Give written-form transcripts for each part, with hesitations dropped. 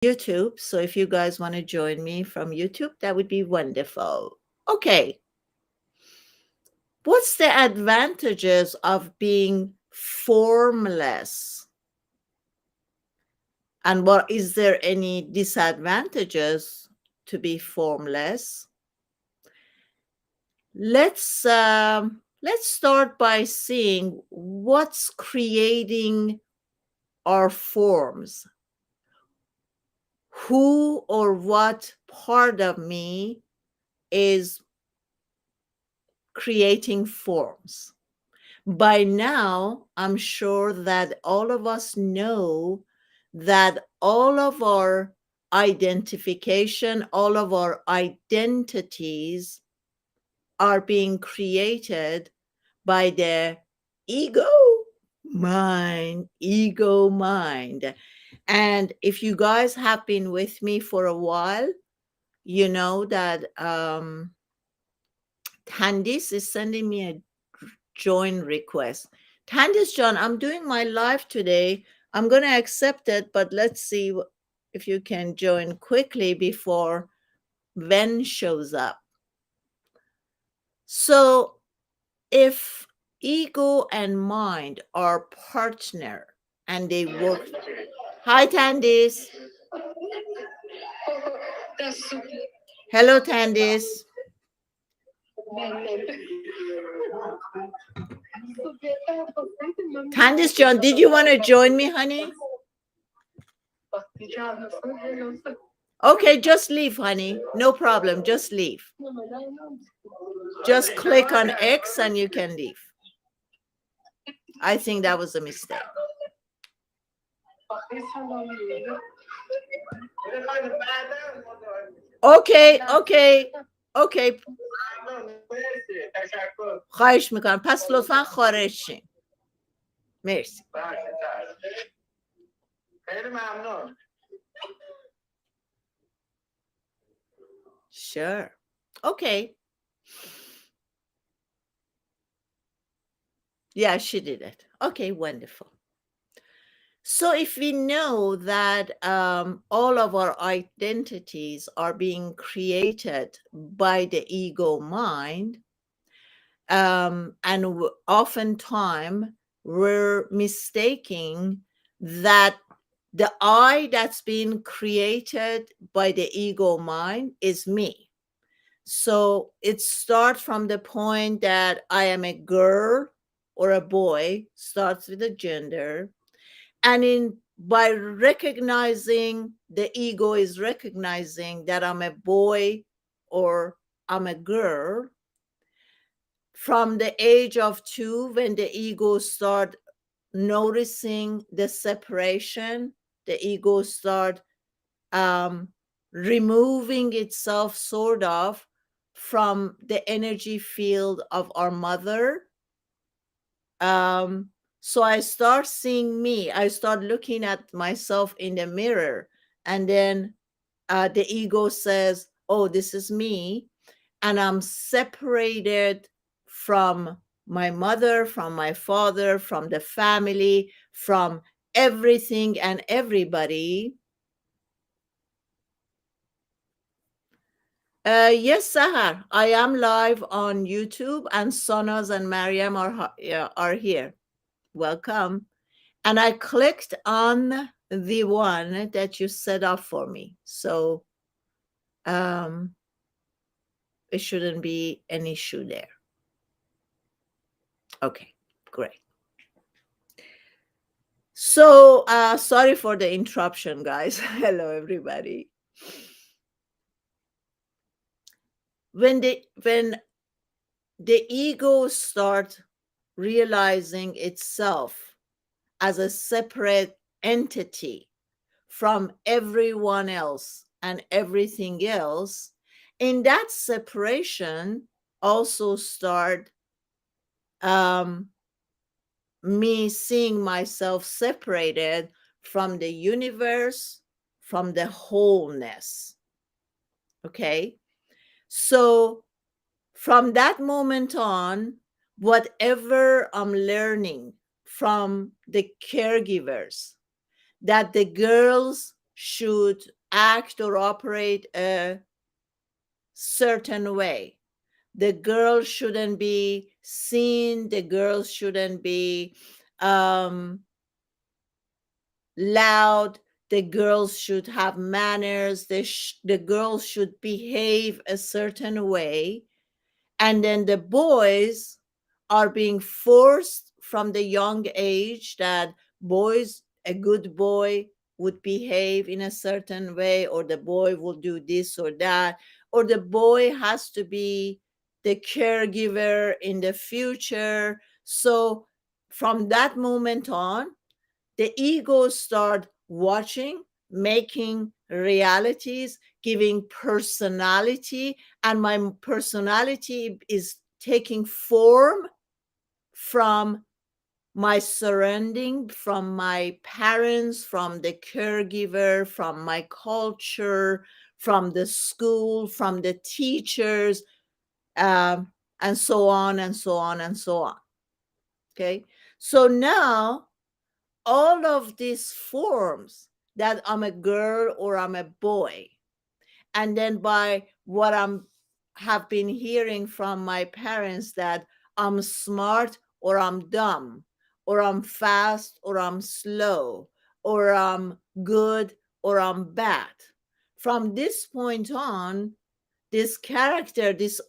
YouTube. So if you guys want to join me from YouTube, that would be wonderful. Okay. What's the advantages of being formless? And what is there any disadvantages to be formless? Let's start by seeing what's creating our forms. Who or what part of me is creating forms? By now, I'm sure that all of us know that all of our identification, all of our identities are being created by the ego mind. And if you guys have been with me for a while, you know that Candice is sending me a join request. Candice John, I'm doing my live today. I'm going to accept it, but let's see if you can join quickly before Ven shows up. So if ego and mind are partner and they work. Hi, Candice. Hello, Candice. Candice John, did you want to join me, honey? Okay, just leave, honey. No problem. Just leave. Just click on X and you can leave. I think that was a mistake. Okay. خواهش میکنم. پس لطفا خارج شین. مرسی. خیلی ممنون. Sure. Okay. Yeah, she did it. Okay, wonderful. So if we know that all of our identities are being created by the ego mind, and oftentimes we're mistaking that the I that's being created by the ego mind is me. So it starts from the point that I am a girl or a boy, starts with a gender. And by recognizing, the ego is recognizing that I'm a boy or I'm a girl. From the age of 2, when the ego start noticing the separation, the ego start removing itself sort of from the energy field of our mother. So I start seeing me. I start looking at myself in the mirror, and then the ego says, oh, this is me. And I'm separated from my mother, from my father, from the family, from everything and everybody. Yes, Sahar, I am live on YouTube, and Sonas and Mariam are here. Welcome. And I clicked on the one that you set up for me. So it shouldn't be an issue there. Okay, great. So sorry for the interruption, guys. Hello, everybody. When the ego starts realizing itself as a separate entity from everyone else and everything else, in that separation also start me seeing myself separated from the universe, from the wholeness. Okay? So from that moment on, whatever I'm learning from the caregivers, that the girls should act or operate a certain way. The girl shouldn't be seen, the girl shouldn't be loud, the girls should have manners, the girls should behave a certain way. And then the boys are being forced from the young age that boys, a good boy would behave in a certain way, or the boy will do this or that, or the boy has to be the caregiver in the future. So from that moment on, the ego start watching, making realities, giving personality, and my personality is taking form from my surrounding, from my parents, from the caregiver, from my culture, from the school, from the teachers, and so on and so on and so on. Okay, so now all of these forms that I'm a girl or I'm a boy, and then by what I'm have been hearing from my parents that I'm smart or I'm dumb, or I'm fast or I'm slow, or I'm good or I'm bad. From this point on, this character, this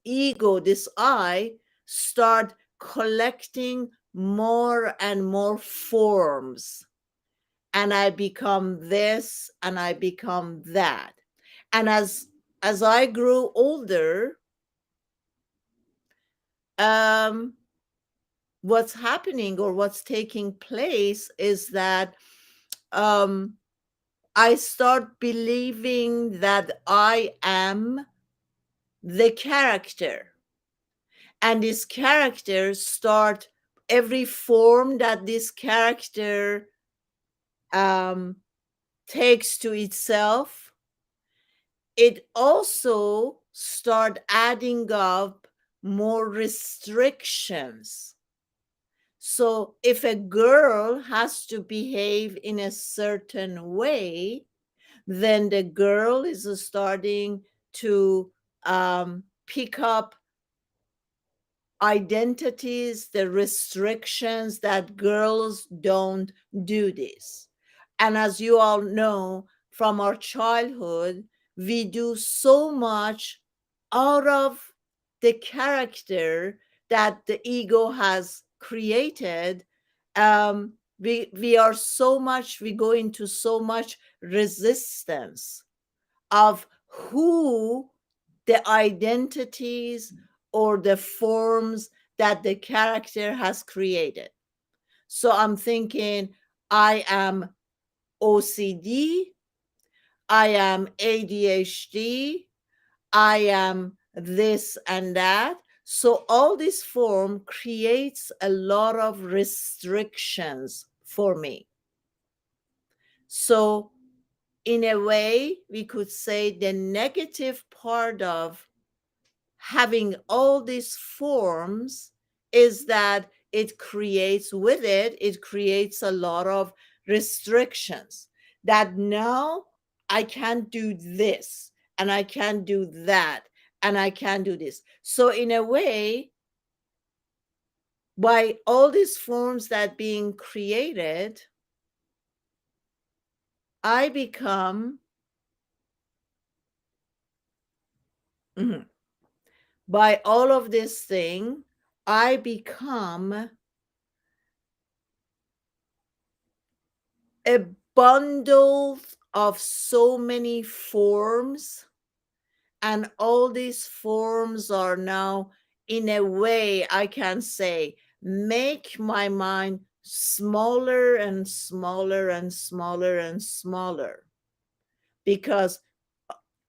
ego, this I start collecting more and more forms, and I become this and I become that. And as I grew older, um what's happening or what's taking place is that um I start believing that I am the character, and this character start, every form that this character um, takes to itself, it also start adding up more restrictions. So if a girl has to behave in a certain way, then the girl is starting to pick up identities, the restrictions that girls don't do this. And as you all know from our childhood, we do so much out of the character that the ego has created. We are so much, we go into so much resistance of who the identities or the forms that the character has created. So I'm thinking, I am OCD, I am ADHD, I am this and that. So all this form creates a lot of restrictions for me. So in a way, we could say the negative part of having all these forms is that it creates a lot of restrictions, that now I can't do this and I can't do that and I can't do this. So in a way, by all these forms that being created, I become by all of this thing, I become a bundle of so many forms, and all these forms are now, in a way, I can say, make my mind smaller and smaller and smaller and smaller, because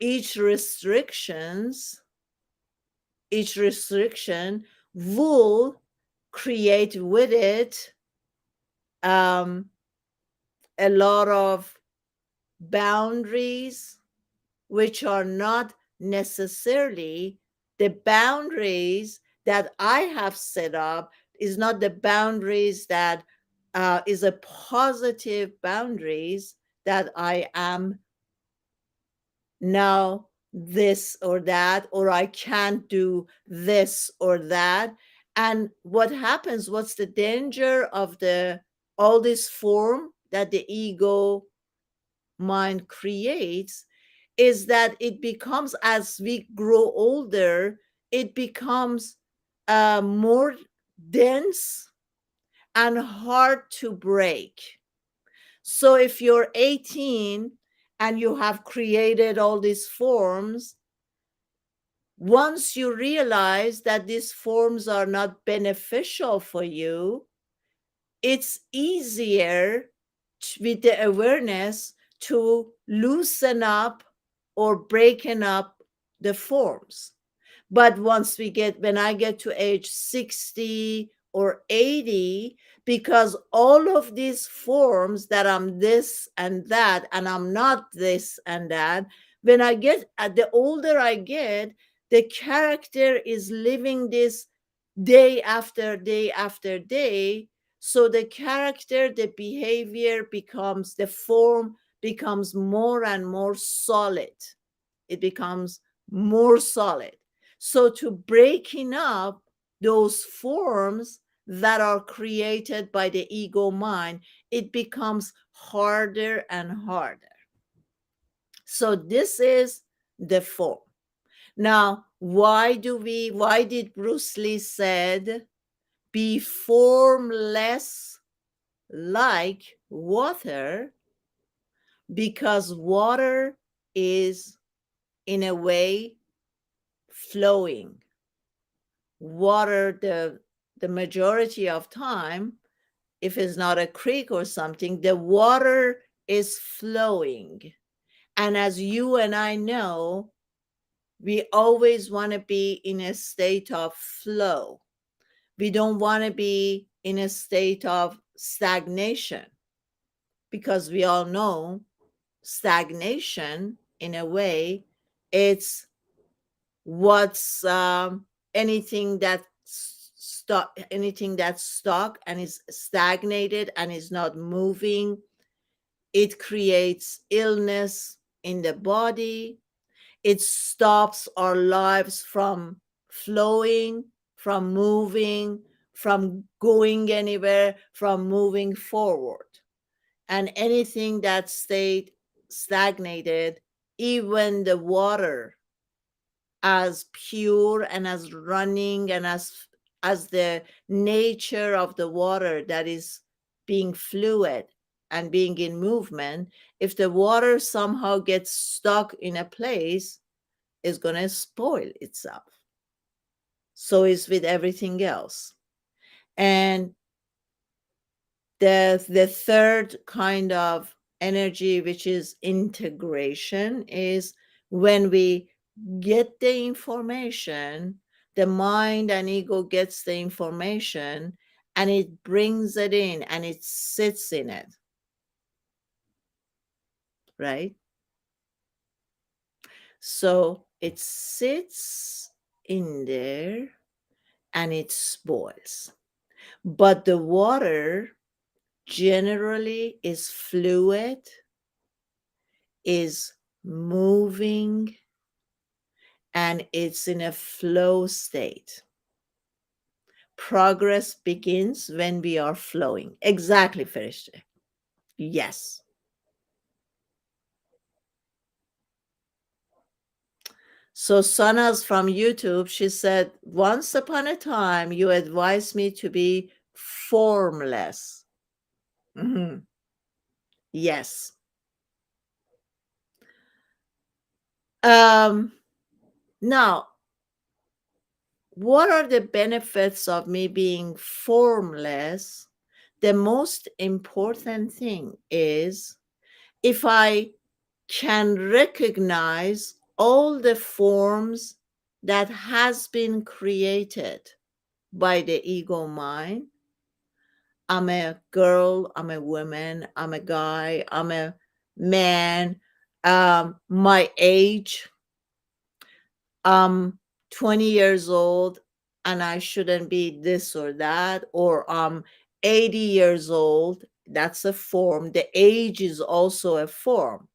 each restriction will create with it a lot of boundaries, which are not necessarily the boundaries that I have set up, is not the boundaries that is a positive boundaries that I am now this or that, or I can't do this or that. And what happens, what's the danger of the all this form that the ego mind creates, is that it becomes, as we grow older, it becomes more dense and hard to break. So if you're 18 and you have created all these forms, once you realize that these forms are not beneficial for you, it's easier with the awareness to loosen up or breaking up the forms. But when I get to age 60 or 80, because all of these forms that I'm this and that, and I'm not this and that, when I get, the older I get, the character is living this day after day after day. So the character, the behavior becomes, the form becomes more and more solid. It becomes more solid. So to breaking up those forms that are created by the ego mind, it becomes harder and harder. So this is the form. Now, why did Bruce Lee said, be formless like water? Because water is, in a way, flowing. Water, the majority of time, if it's not a creek or something, the water is flowing. And as you and I know, we always want to be in a state of flow. We don't want to be in a state of stagnation, because we all know stagnation, in a way, it's what's anything that's stuck and is stagnated and is not moving. It creates illness in the body. It stops our lives from flowing, from moving, from going anywhere, from moving forward. And anything that stayed stagnated, even the water, as pure and as running and as the nature of the water that is being fluid and being in movement, if the water somehow gets stuck in a place, it's going to spoil itself. So is with everything else. And the third kind of energy, which is integration, is when we get the information, the mind and ego gets the information and it brings it in and it sits in it, right? So it sits in there and it spoils. But the water generally is fluid, is moving, and it's in a flow state. Progress begins when we are flowing. Exactly, Farishte. Yes. So Sana's from YouTube. She said, once upon a time, you advised me to be formless. Mm-hmm. Yes. Now, what are the benefits of me being formless? The most important thing is, if I can recognize all the forms that has been created by the ego mind. I'm a girl, I'm a woman, I'm a guy, I'm a man, my age, I'm 20 years old and I shouldn't be this or that, or I'm 80 years old. That's a form. The age is also a form.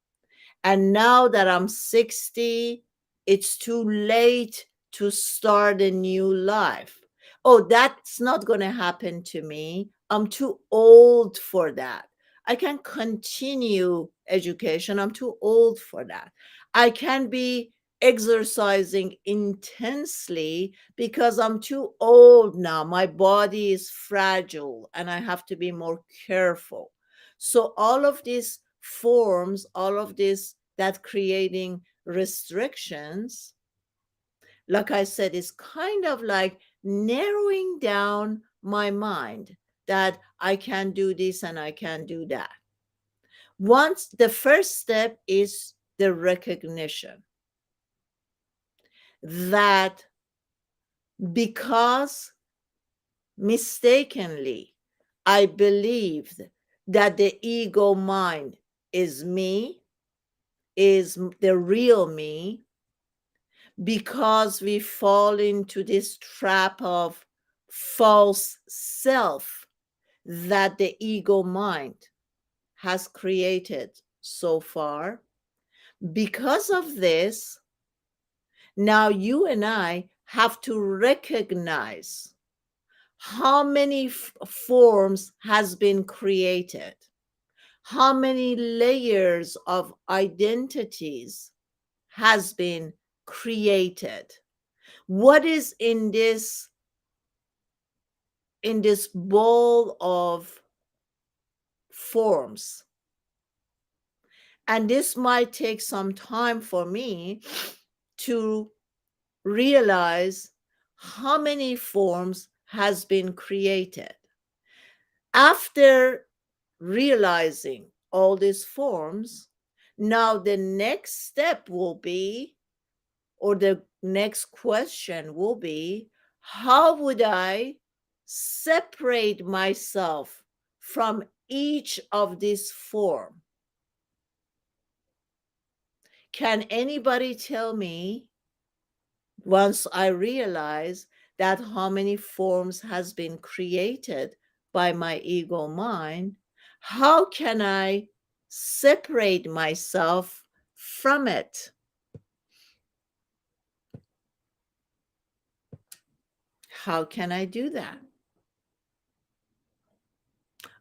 And now that I'm 60, it's too late to start a new life. Oh, that's not going to happen to me. I'm too old for that. I can continue education. I'm too old for that. I can be exercising intensely because I'm too old now. My body is fragile and I have to be more careful. So all of these forms, all of this that creating restrictions, like I said, is kind of like narrowing down my mind that I can do this and I can do that. Once the first step is the recognition that because mistakenly I believed that the ego mind is me, is the real me, because we fall into this trap of false self that the ego mind has created so far. Because of this, now you and I have to recognize how many forms has been created, how many layers of identities has been created. What is in this bowl of forms? And this might take some time for me to realize how many forms has been created. After realizing all these forms, now the next step will be, or the next question will be, how would I separate myself from each of these forms? Can anybody tell me, once I realize that how many forms has been created by my ego mind, how can I separate myself from it? How can I do that?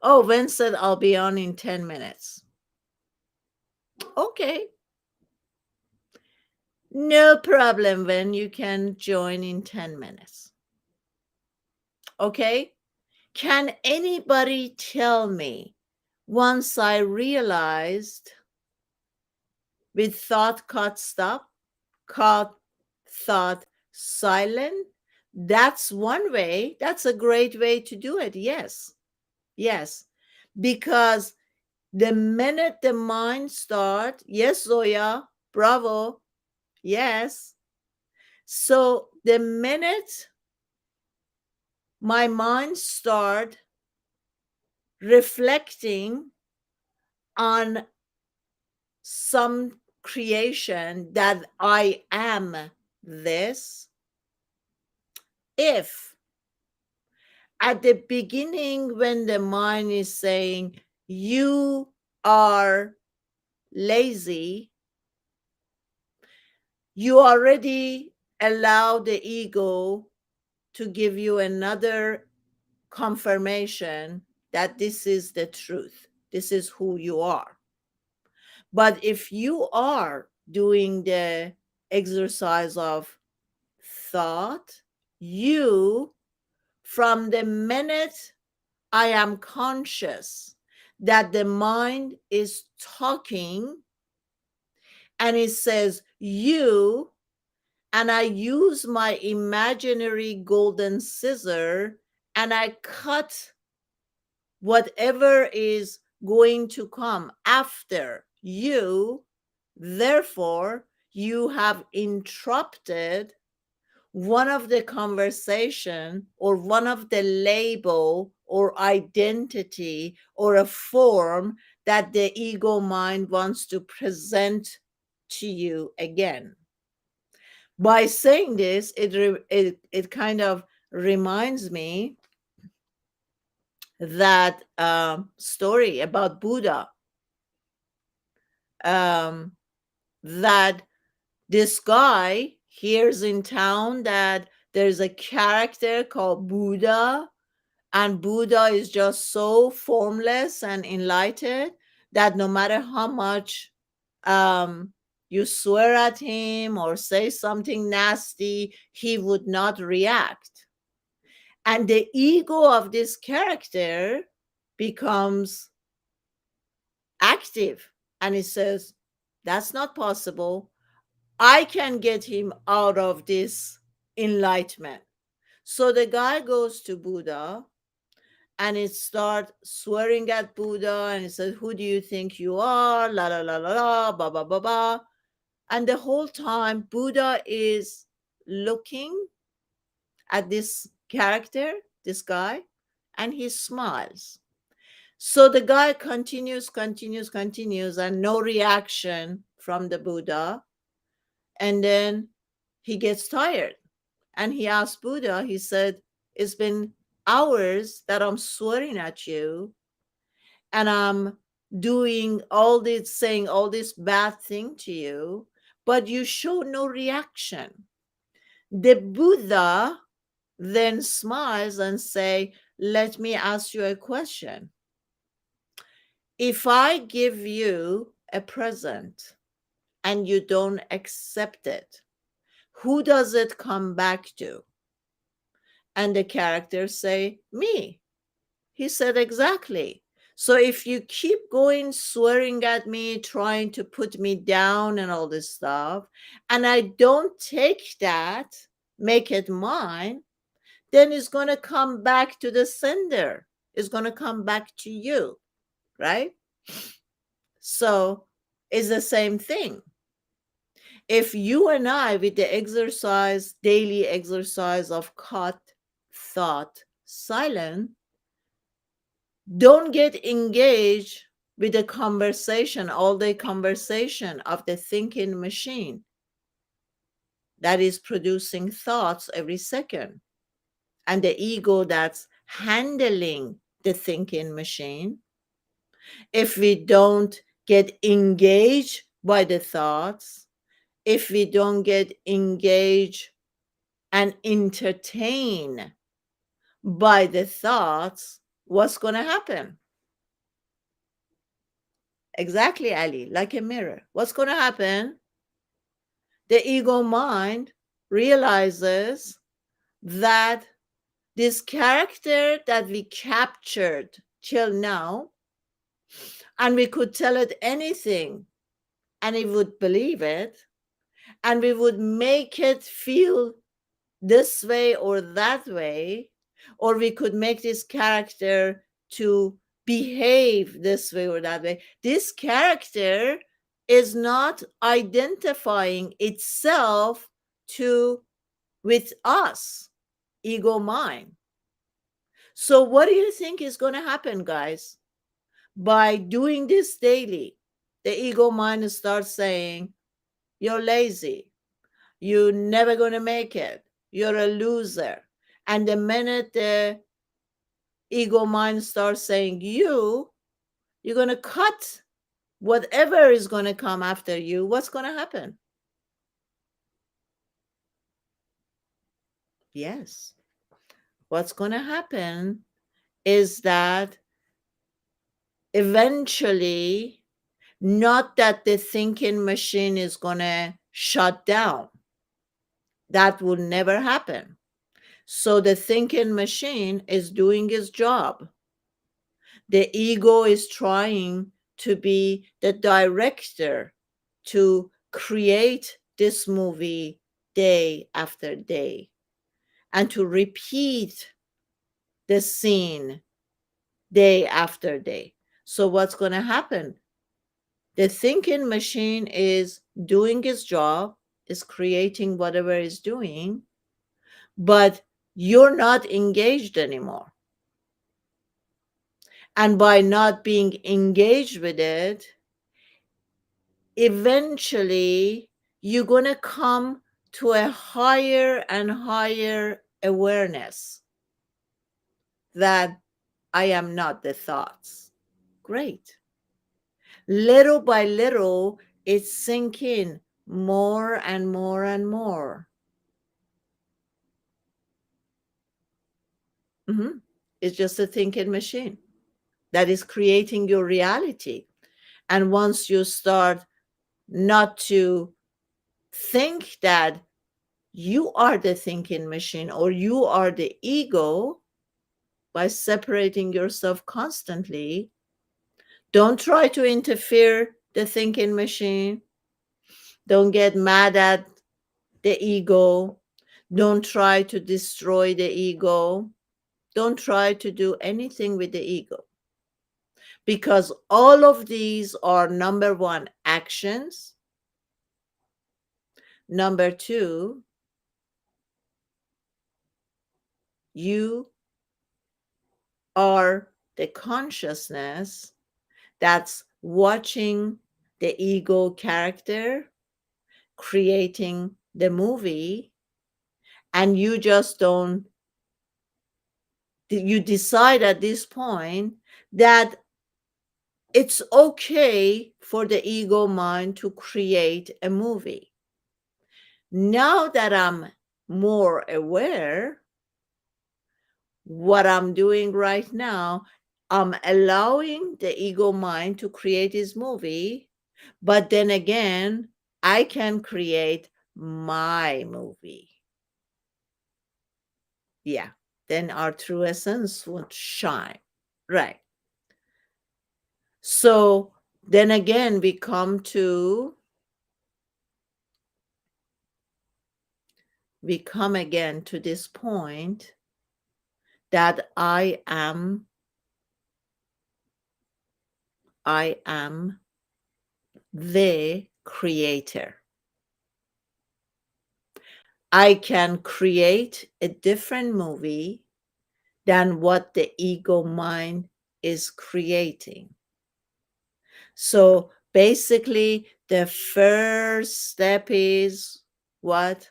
Oh, Ven said I'll be on in 10 minutes. Okay. No problem, Ven. You can join in 10 minutes. Okay. Can anybody tell me, once I realized with thought caught stop, caught thought silent, that's one way. That's a great way to do it. Yes. Yes. Because the minute the mind start, yes, Zoya, bravo, yes. So the minute my mind start reflecting on some creation that I am this, if at the beginning when the mind is saying you are lazy, you already allow the ego to give you another confirmation that this is the truth. This is who you are. But if you are doing the exercise of thought, you, from the minute I am conscious that the mind is talking and it says you, and I use my imaginary golden scissor and I cut whatever is going to come after you, therefore you have interrupted one of the conversation or one of the label or identity or a form that the ego mind wants to present to you again. By saying this, it kind of reminds me that story about Buddha, that this guy hears in town that there's a character called Buddha, and Buddha is just so formless and enlightened that no matter how much you swear at him or say something nasty, he would not react. And the ego of this character becomes active, and it says, that's not possible. I can get him out of this enlightenment. So the guy goes to Buddha and it starts swearing at Buddha, and it says, who do you think you are? La la la la la, ba ba ba ba. And the whole time Buddha is looking at this character, this guy, and he smiles. So the guy continues, and no reaction from the Buddha. And then he gets tired and he asked Buddha, he said, it's been hours that I'm swearing at you and I'm doing all this, saying all this bad thing to you, but you show no reaction. The Buddha then smiles and say, let me ask you a question. If I give you a present and you don't accept it, who does it come back to? And the characters say, me. He said, exactly. So if you keep going, swearing at me, trying to put me down and all this stuff, and I don't take that, make it mine, then it's going to come back to the sender. It's going to come back to you, right? So it's the same thing. If you and I, with the exercise, daily exercise of cut, thought, silent, don't get engaged with the conversation, all day conversation of the thinking machine that is producing thoughts every second, and the ego that's handling the thinking machine. If we don't get engaged by the thoughts, if we don't get engaged and entertain by the thoughts, what's going to happen? Exactly, Ali, like a mirror. What's going to happen? The ego mind realizes that this character that we captured till now, and we could tell it anything and it would believe it, and we would make it feel this way or that way, or we could make this character to behave this way or that way. This character is not identifying itself with us, ego mind. So what do you think is going to happen, guys? By doing this daily, the ego mind starts saying, you're lazy, you're never going to make it, you're a loser. And the minute the ego mind starts saying you're going to cut whatever is going to come after you, what's going to happen? Yes. What's going to happen is that eventually, not that the thinking machine is going to shut down. That will never happen. So the thinking machine is doing its job. The ego is trying to be the director to create this movie day after day and to repeat the scene day after day. So what's going to happen? The thinking machine is doing its job, is creating whatever it's doing, but you're not engaged anymore. And by not being engaged with it, eventually you're going to come to a higher and higher awareness that I am not the thoughts. Great. Little by little, it's sinking more and more and more. It's just a thinking machine that is creating your reality. And once you start not to think that you are the thinking machine or you are the ego, by separating yourself constantly, don't try to interfere the thinking machine. Don't get mad at the ego. Don't try to destroy the ego. Don't try to do anything with the ego. Because all of these are, number one, actions. Number two, you are the consciousness that's watching the ego character creating the movie, and you just don't, you decide at this point that it's okay for the ego mind to create a movie. Now that I'm more aware, what I'm doing right now, I'm allowing the ego mind to create his movie, but then again, I can create my movie. Yeah, then our true essence would shine. Right. So then again, we come again to this point that I am the creator. I can create a different movie than what the ego mind is creating. So basically, the first step is what?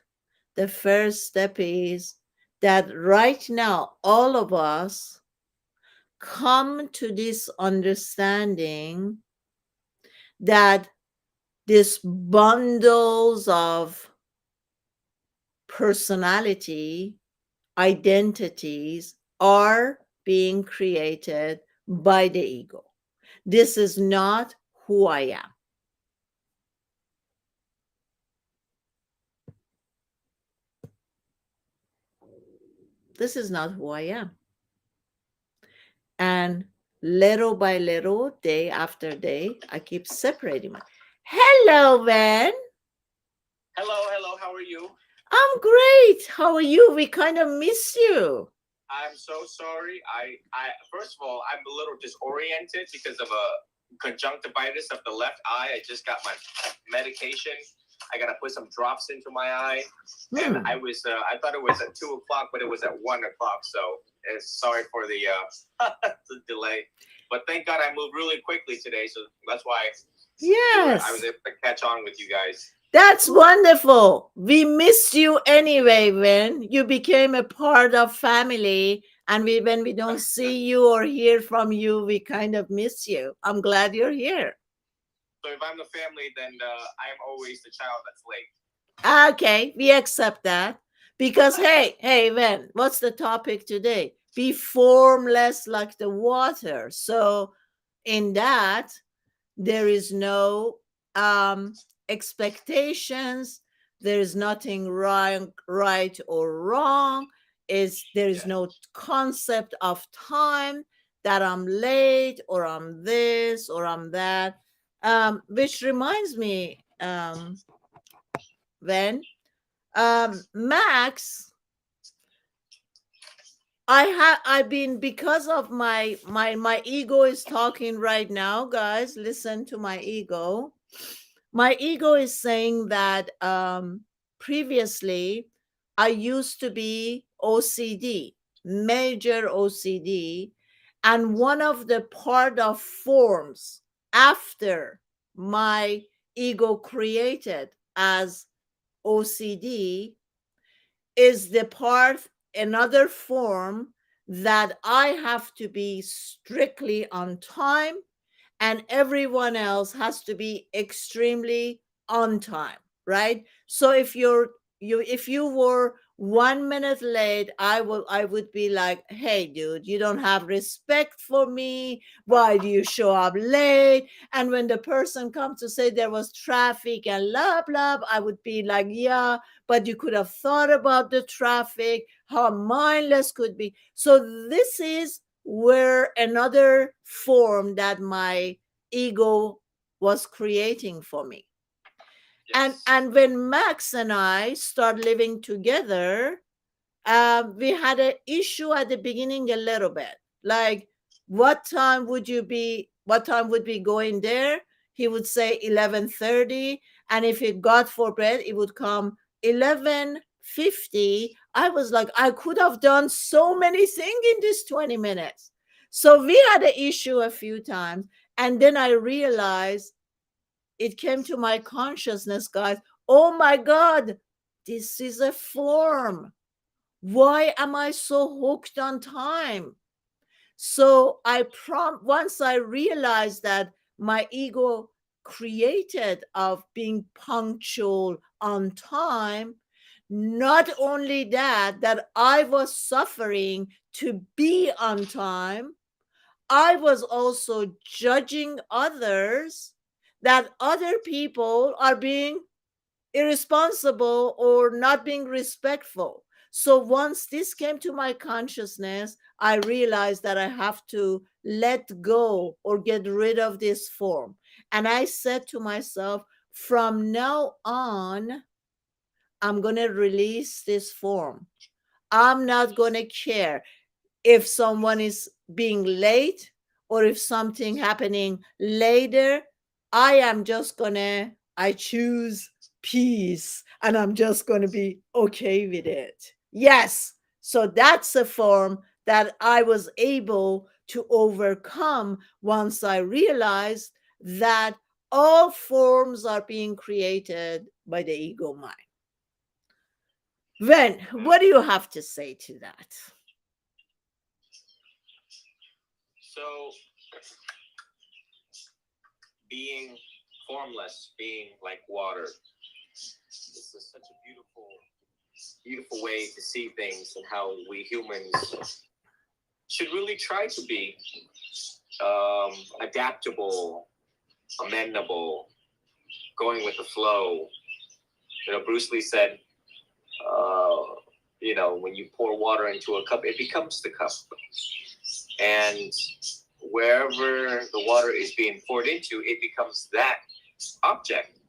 The first step is that right now, all of us come to this understanding that these bundles of personality, identities are being created by the ego. This is not who I am. This is not who I am. And little by little, day after day, I keep separating my. Hello, Ven. Hello. How are you? I'm great. How are you? We kind of miss you. I'm so sorry. I first of all, I'm a little disoriented because of a conjunctivitis of the left eye. I just got my medication. I gotta put some drops into my eye, and I thought it was at 2:00, but it was at 1:00. So sorry for the the delay, but thank God I moved really quickly today. So that's why I was able to catch on with you guys. That's wonderful. We missed you anyway, When you became a part of family, and when we don't see you or hear from you, we kind of miss you. I'm glad you're here. So if I'm the family, then I'm always the child that's late. Okay, we accept that. Because hey, Ven, what's the topic today? Be formless like the water. So in that, there is no expectations. There is nothing right or wrong. There is no concept of time that I'm late or I'm this or I'm that. Which reminds me, Ven, Max, I've been, because of my ego is talking right now, guys. Listen to my ego. My ego is saying that previously I used to be OCD, major OCD, and one of the part of forms after my ego created as OCD is the part, another form that I have to be strictly on time and everyone else has to be extremely on time, right? So if if you were 1 minute late, I would be like, hey dude, you don't have respect for me. Why do you show up late? And when the person comes to say there was traffic and blah blah, I would be like, yeah, but you could have thought about the traffic, how mindless could be. So this is where another form that my ego was creating for me. Yes. And when Max and I start living together, we had an issue at the beginning a little bit. Like, what time would you be? What time would we go in there? He would say 11:30, and if it God forbid, it would come 11:50. I was like, I could have done so many things in this 20 minutes. So we had an issue a few times, and then I realized it came to my consciousness, guys. Oh my God, this is a form. Why am I so hooked on time? So once I realized that my ego created of being punctual on time, not only that I was suffering to be on time, I was also judging others, that other people are being irresponsible or not being respectful. So once this came to my consciousness, I realized that I have to let go or get rid of this form. And I said to myself, from now on, I'm going to release this form. I'm not going to care if someone is being late or if something happening later. I choose peace and I'm just going to be okay with it. Yes. So that's a form that I was able to overcome once I realized that all forms are being created by the ego mind. Ven, what do you have to say to that? So, being formless, being like water, this is such a beautiful way to see things, and how we humans should really try to be adaptable, amendable, going with the flow. Bruce Lee said, when you pour water into a cup, it becomes the cup. And wherever the water is being poured into, it becomes that object.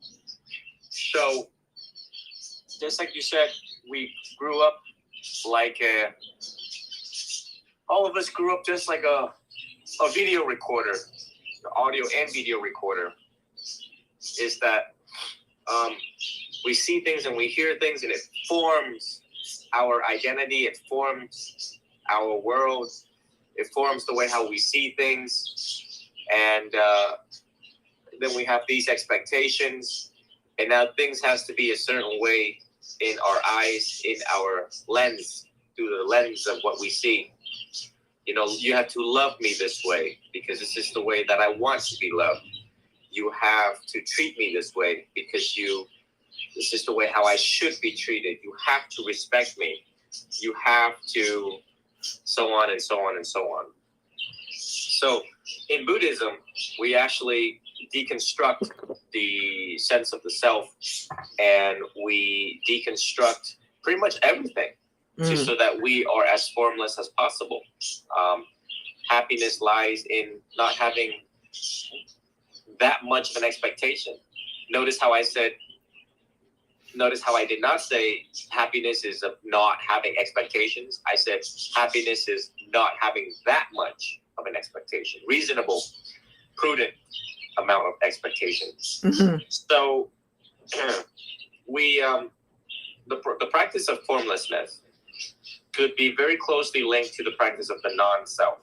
So, just like you said, we grew up all of us grew up just like a video recorder, the audio and video recorder. Is that we see things and we hear things, and it forms our identity, it forms our world, it forms the way how we see things, and then we have these expectations, and now things has to be a certain way in our eyes, in our lens, through the lens of what we see. You have to love me this way because this is the way that I want to be loved. You have to treat me this way because this is the way how I should be treated. You have to respect me. You have to, so on and so on and so on. So in Buddhism, we actually deconstruct the sense of the self, and we deconstruct pretty much everything just so that we are as formless as possible. Happiness lies in not having that much of an expectation. Notice how I did not say happiness is not having expectations. I said happiness is not having that much of an expectation. Reasonable, prudent amount of expectations. Mm-hmm. So the practice of formlessness could be very closely linked to the practice of the non-self.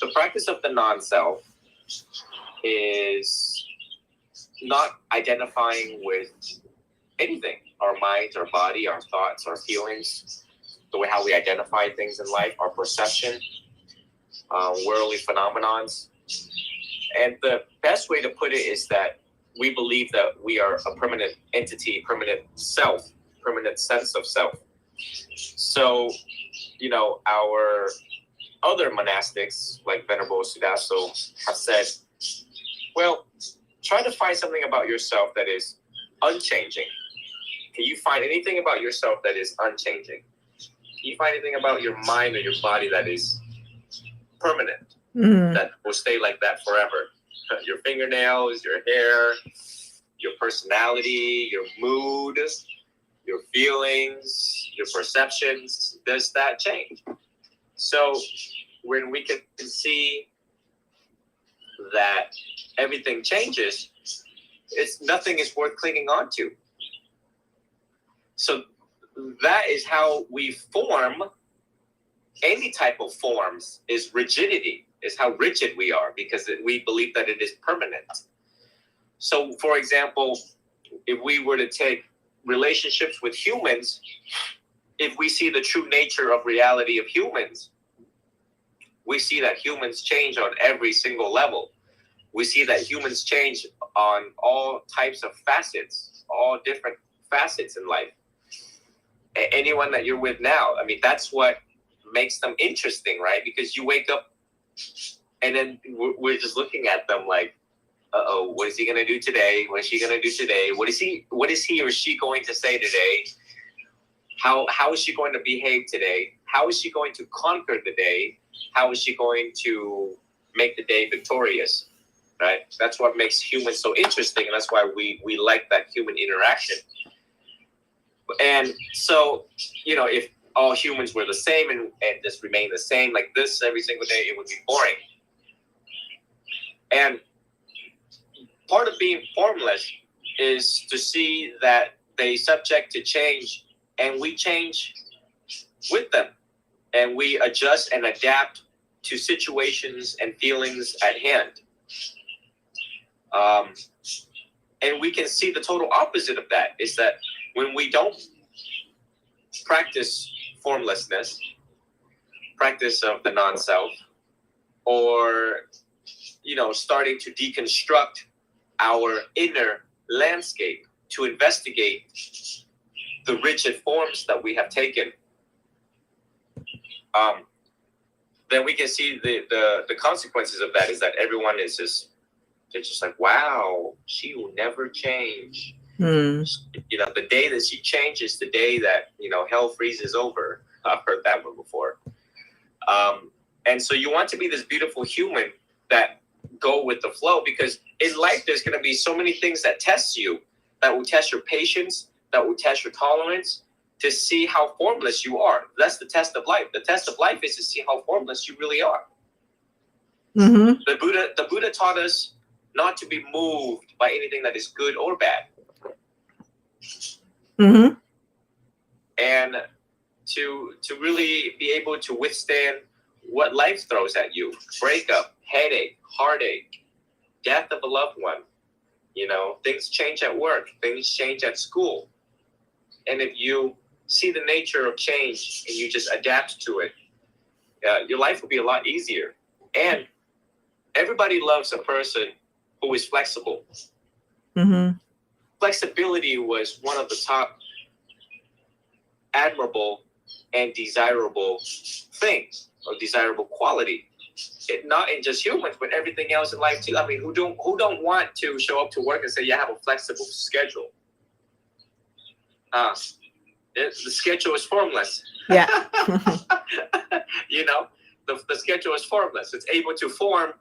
The practice of the non-self is not identifying with anything our minds, our body, our thoughts, our feelings, the way how we identify things in life, our perception, worldly phenomenons. And the best way to put it is that we believe that we are a permanent entity, permanent self, permanent sense of self. So, our other monastics, like Venerable Sudaso, have said, well, try to find something about yourself that is unchanging. Can you find anything about yourself that is unchanging? Can you find anything about your mind or your body that is permanent, that will stay like that forever? Your fingernails, your hair, your personality, your mood, your feelings, your perceptions, does that change? So when we can see that everything changes, nothing is worth clinging on to. So that is how we form any type of forms, is rigidity, is how rigid we are, because we believe that it is permanent. So, for example, if we were to take relationships with humans, if we see the true nature of reality of humans, we see that humans change on every single level. We see that humans change on all types of facets, all different facets in life. Anyone that you're with now, I mean, that's what makes them interesting, right? Because you wake up and then we're just looking at them like, uh-oh, what is he going to do today? What is she going to do today? What is he or she going to say today? How is she going to behave today? How is she going to conquer the day? How is she going to make the day victorious, right? That's what makes humans so interesting, and that's why we like that human interaction. And so, if all humans were the same and just remain the same like this every single day, it would be boring. And part of being formless is to see that they subject to change, and we change with them, and we adjust and adapt to situations and feelings at hand. And we can see the total opposite of that is that when we don't practice formlessness, practice of the non-self, or starting to deconstruct our inner landscape to investigate the rigid forms that we have taken, then we can see the consequences of that is that everyone is they're just like, wow, she will never change. The day that she changes, the day that hell freezes over. I've heard that one before. And so you want to be this beautiful human that go with the flow, because in life there's going to be so many things that test you, that will test your patience, that will test your tolerance, to see how formless you are. That's the test of life. The test of life is to see how formless you really are. The Buddha taught us not to be moved by anything that is good or bad. And to really be able to withstand what life throws at you: breakup, headache, heartache, death of a loved one. Things change at work, things change at school. And if you see the nature of change and you just adapt to it, your life will be a lot easier. And everybody loves a person who is flexible. Flexibility was one of the top admirable and desirable things, or desirable quality. Not in just humans, but everything else in life too. I mean, who don't want to show up to work and say, yeah, I have a flexible schedule? The schedule is formless. Yeah. The schedule is formless. It's able to form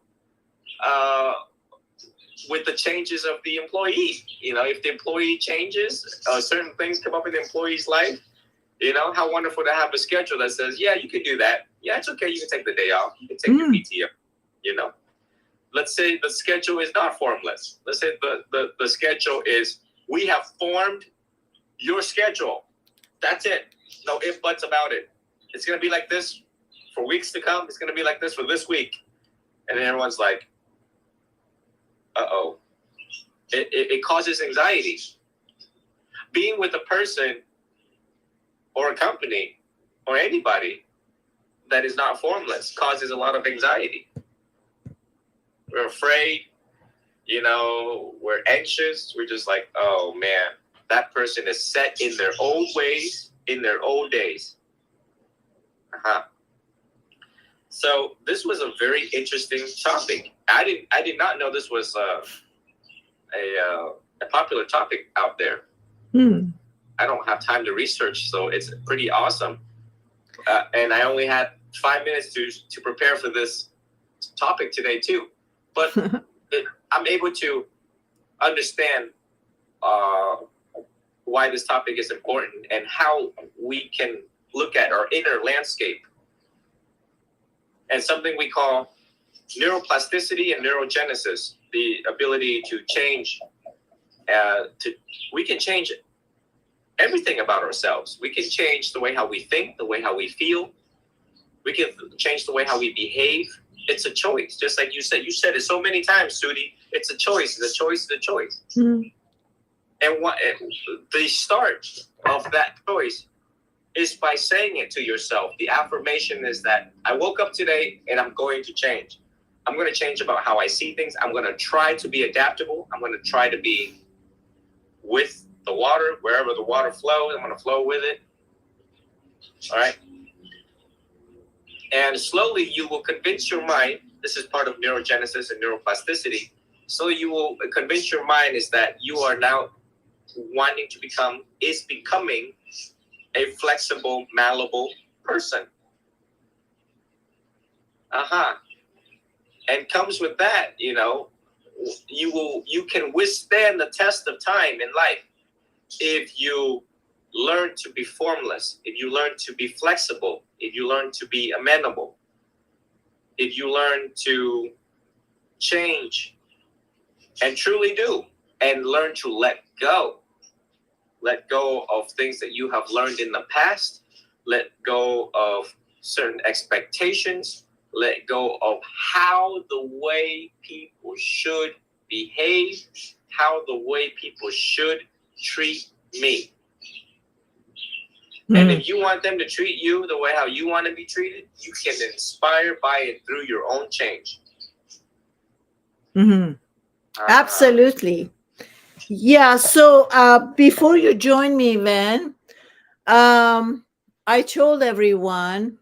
with the changes of the employee. If the employee changes, certain things come up in the employee's life. How wonderful to have a schedule that says, yeah, you can do that. Yeah, it's okay. You can take the day off. You can take your PTO. Let's say the schedule is not formless. Let's say the schedule is, we have formed your schedule. That's it. No ifs, buts about it. It's going to be like this for weeks to come. It's going to be like this for this week. And then everyone's like, uh-oh. It causes anxiety. being with a person or a company or anybody that is not formless causes a lot of anxiety. We're afraid, we're anxious. We're just like, oh man, that person is set in their old ways, in their old days. So this was a very interesting topic. I did not know this was a popular topic out there. I don't have time to research, so it's pretty awesome. And I only had 5 minutes to prepare for this topic today too. But I'm able to understand why this topic is important and how we can look at our inner landscape. And something we call neuroplasticity and neurogenesis, the ability to change. We can change everything about ourselves. We can change the way how we think, the way how we feel. We can change the way how we behave. It's a choice, just like you said. You said it so many times, Sudi. It's a choice. It's a choice. It's a choice. Mm-hmm. And the start of that choice is by saying it to yourself. The affirmation is that I woke up today and I'm going to change. I'm going to change about how I see things. I'm going to try to be adaptable. I'm going to try to be with the water, wherever the water flows. I'm going to flow with it. All right. And slowly you will convince your mind, this is part of neurogenesis and neuroplasticity, so you will convince your mind is that you are now wanting to becoming a flexible, malleable person. And comes with that, you can withstand the test of time in life if you learn to be formless, if you learn to be flexible, if you learn to be amenable, if you learn to change and truly do, and learn to let go of things that you have learned in the past, let go of certain expectations, let go of how the way people should behave, how the way people should treat me. And if you want them to treat you the way how you want to be treated, you can inspire by it through your own change. Mm-hmm. Absolutely. Yeah. So before you join me, Ven, I told everyone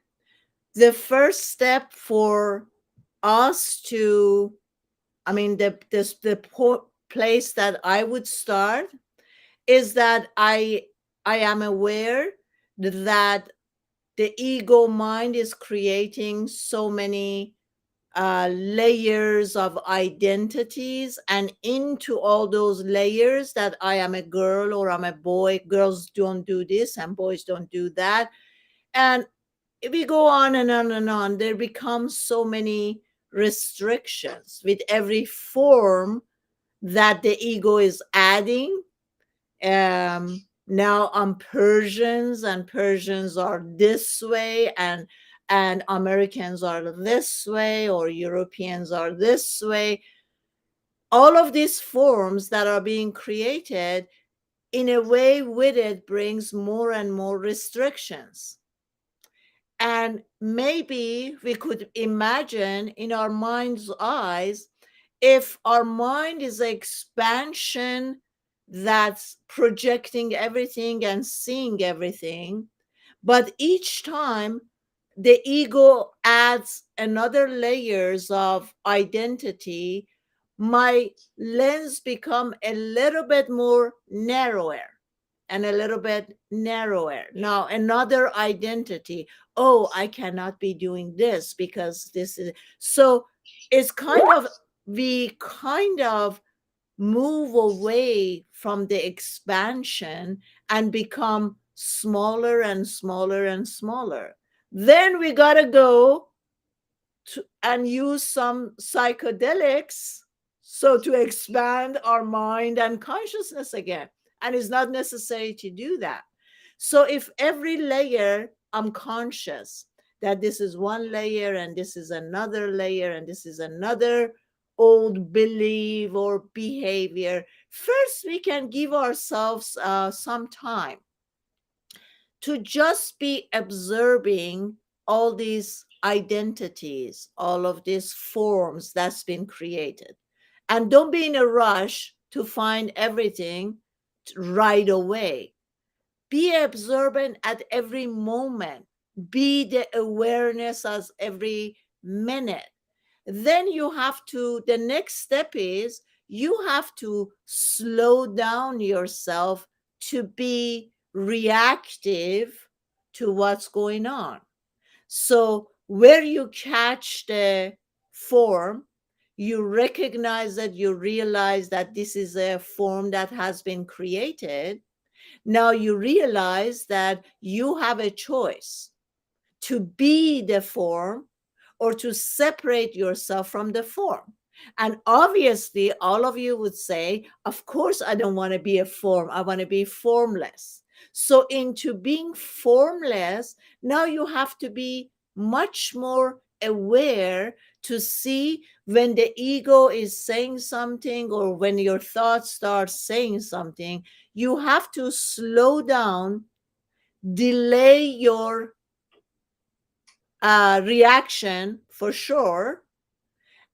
the first step for us to, the place that I would start is that I am aware that the ego mind is creating so many layers of identities, and into all those layers that I am a girl or I'm a boy, girls don't do this and boys don't do that. And if we go on and on and on, there becomes so many restrictions with every form that the ego is adding. Now I'm Persians, and Persians are this way, and Americans are this way, or Europeans are this way. All of these forms that are being created, in a way, with it brings more and more restrictions. And maybe we could imagine in our mind's eyes, if our mind is an expansion that's projecting everything and seeing everything, but each time the ego adds another layers of identity, my lens become a little bit more narrower and a little bit narrower. Now another identity, oh, I cannot be doing this because this is, so it's we kind of move away from the expansion and become smaller and smaller and smaller. Then we got to go and use some psychedelics to expand our mind and consciousness again. And it's not necessary to do that. So if every layer I'm conscious that this is one layer and this is another layer and this is another old belief or behavior. First, we can give ourselves some time to just be observing all these identities, all of these forms that's been created. And don't be in a rush to find everything right away. Be observant at every moment. Be the awareness as every minute. Then you have to, the next step is you have to slow down yourself to be reactive to what's going on. So where you catch the form, you recognize that, you realize that this is a form that has been created. Now you realize that you have a choice to be the form or to separate yourself from the form. And obviously, all of you would say, of course, I don't want to be a form. I want to be formless. So, into being formless, now you have to be much more aware to see when the ego is saying something or when your thoughts start saying something. You have to slow down, delay your reaction for sure.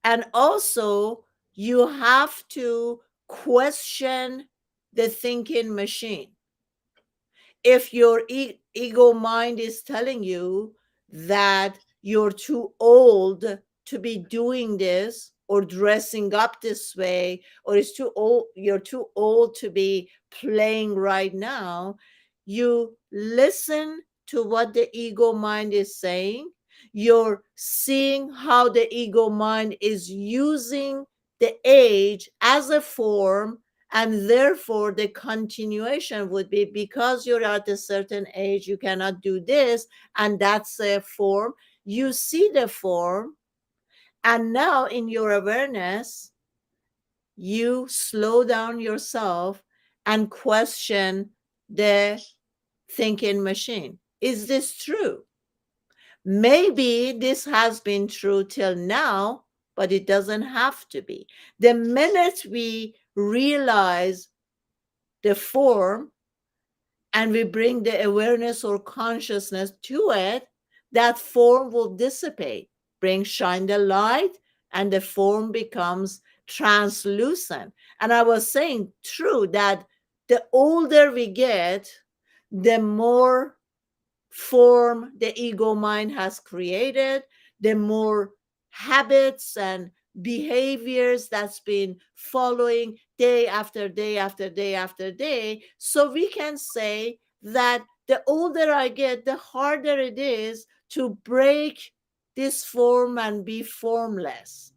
And also, you have to question the thinking machine. If your ego mind is telling you that you're too old to be doing this or dressing up this way, or it's too old, you're too old to be playing right now, you listen to what the ego mind is saying. You're seeing how the ego mind is using the age as a form, and therefore the continuation would be, because you're at a certain age you cannot do this, and that's a form. You see the form, and now in your awareness you slow down yourself and question the thinking machine. Is this true? Maybe this has been true till now, but it doesn't have to be. The minute we realize the form and we bring the awareness or consciousness to it, that form will dissipate. Shine the light, and the form becomes translucent. And I was saying, true, that the older we get, the more form the ego mind has created, the more habits and behaviors that's been following day after day after day after day. So we can say that the older I get, the harder it is to break this form and be formless.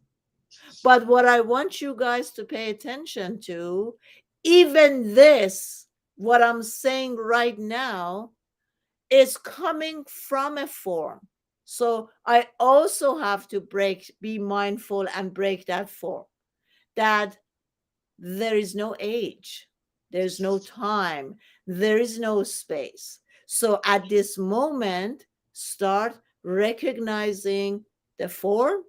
But what I want you guys to pay attention to, even this, what I'm saying right now, is coming from a form. So I also have to be mindful and break that form. That there is no age, there's no time, there is no space. So at this moment, start recognizing the form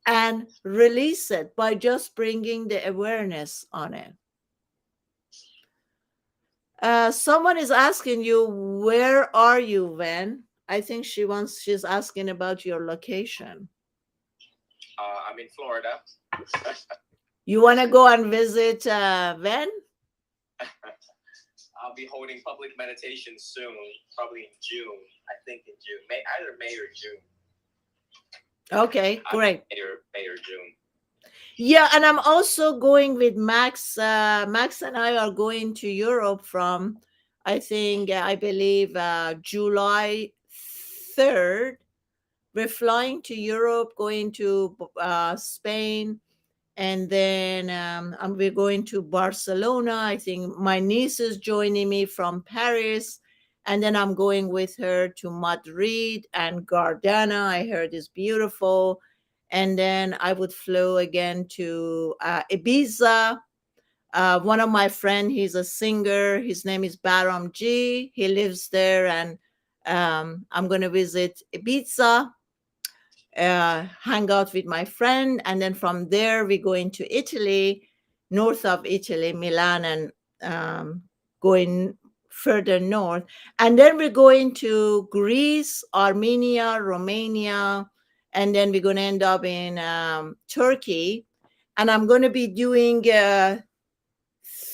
and release it by just bringing the awareness on it. Someone is asking you, where are you, Ven? I think she's asking about your location. I'm in Florida. You want to go and visit Ven? I'll be holding public meditation soon, probably in June. I think in June, either May or June. Okay, great. May or June. Yeah, and I'm also going with Max. Max and I are going to Europe from, I believe, July 3rd. We're flying to Europe, going to Spain, and then we're going to Barcelona. I think my niece is joining me from Paris, and then I'm going with her to Madrid and Gardana. I heard is beautiful. And then I would fly again to Ibiza. One of my friend, he's a singer. His name is Baram G. He lives there, and I'm going to visit Ibiza. hang out with my friend, and then from there we go into Italy, north of Italy, Milan, and going further north, and then we're going to Greece, Armenia, Romania, and then we're going to end up in Turkey, and I'm going to be doing a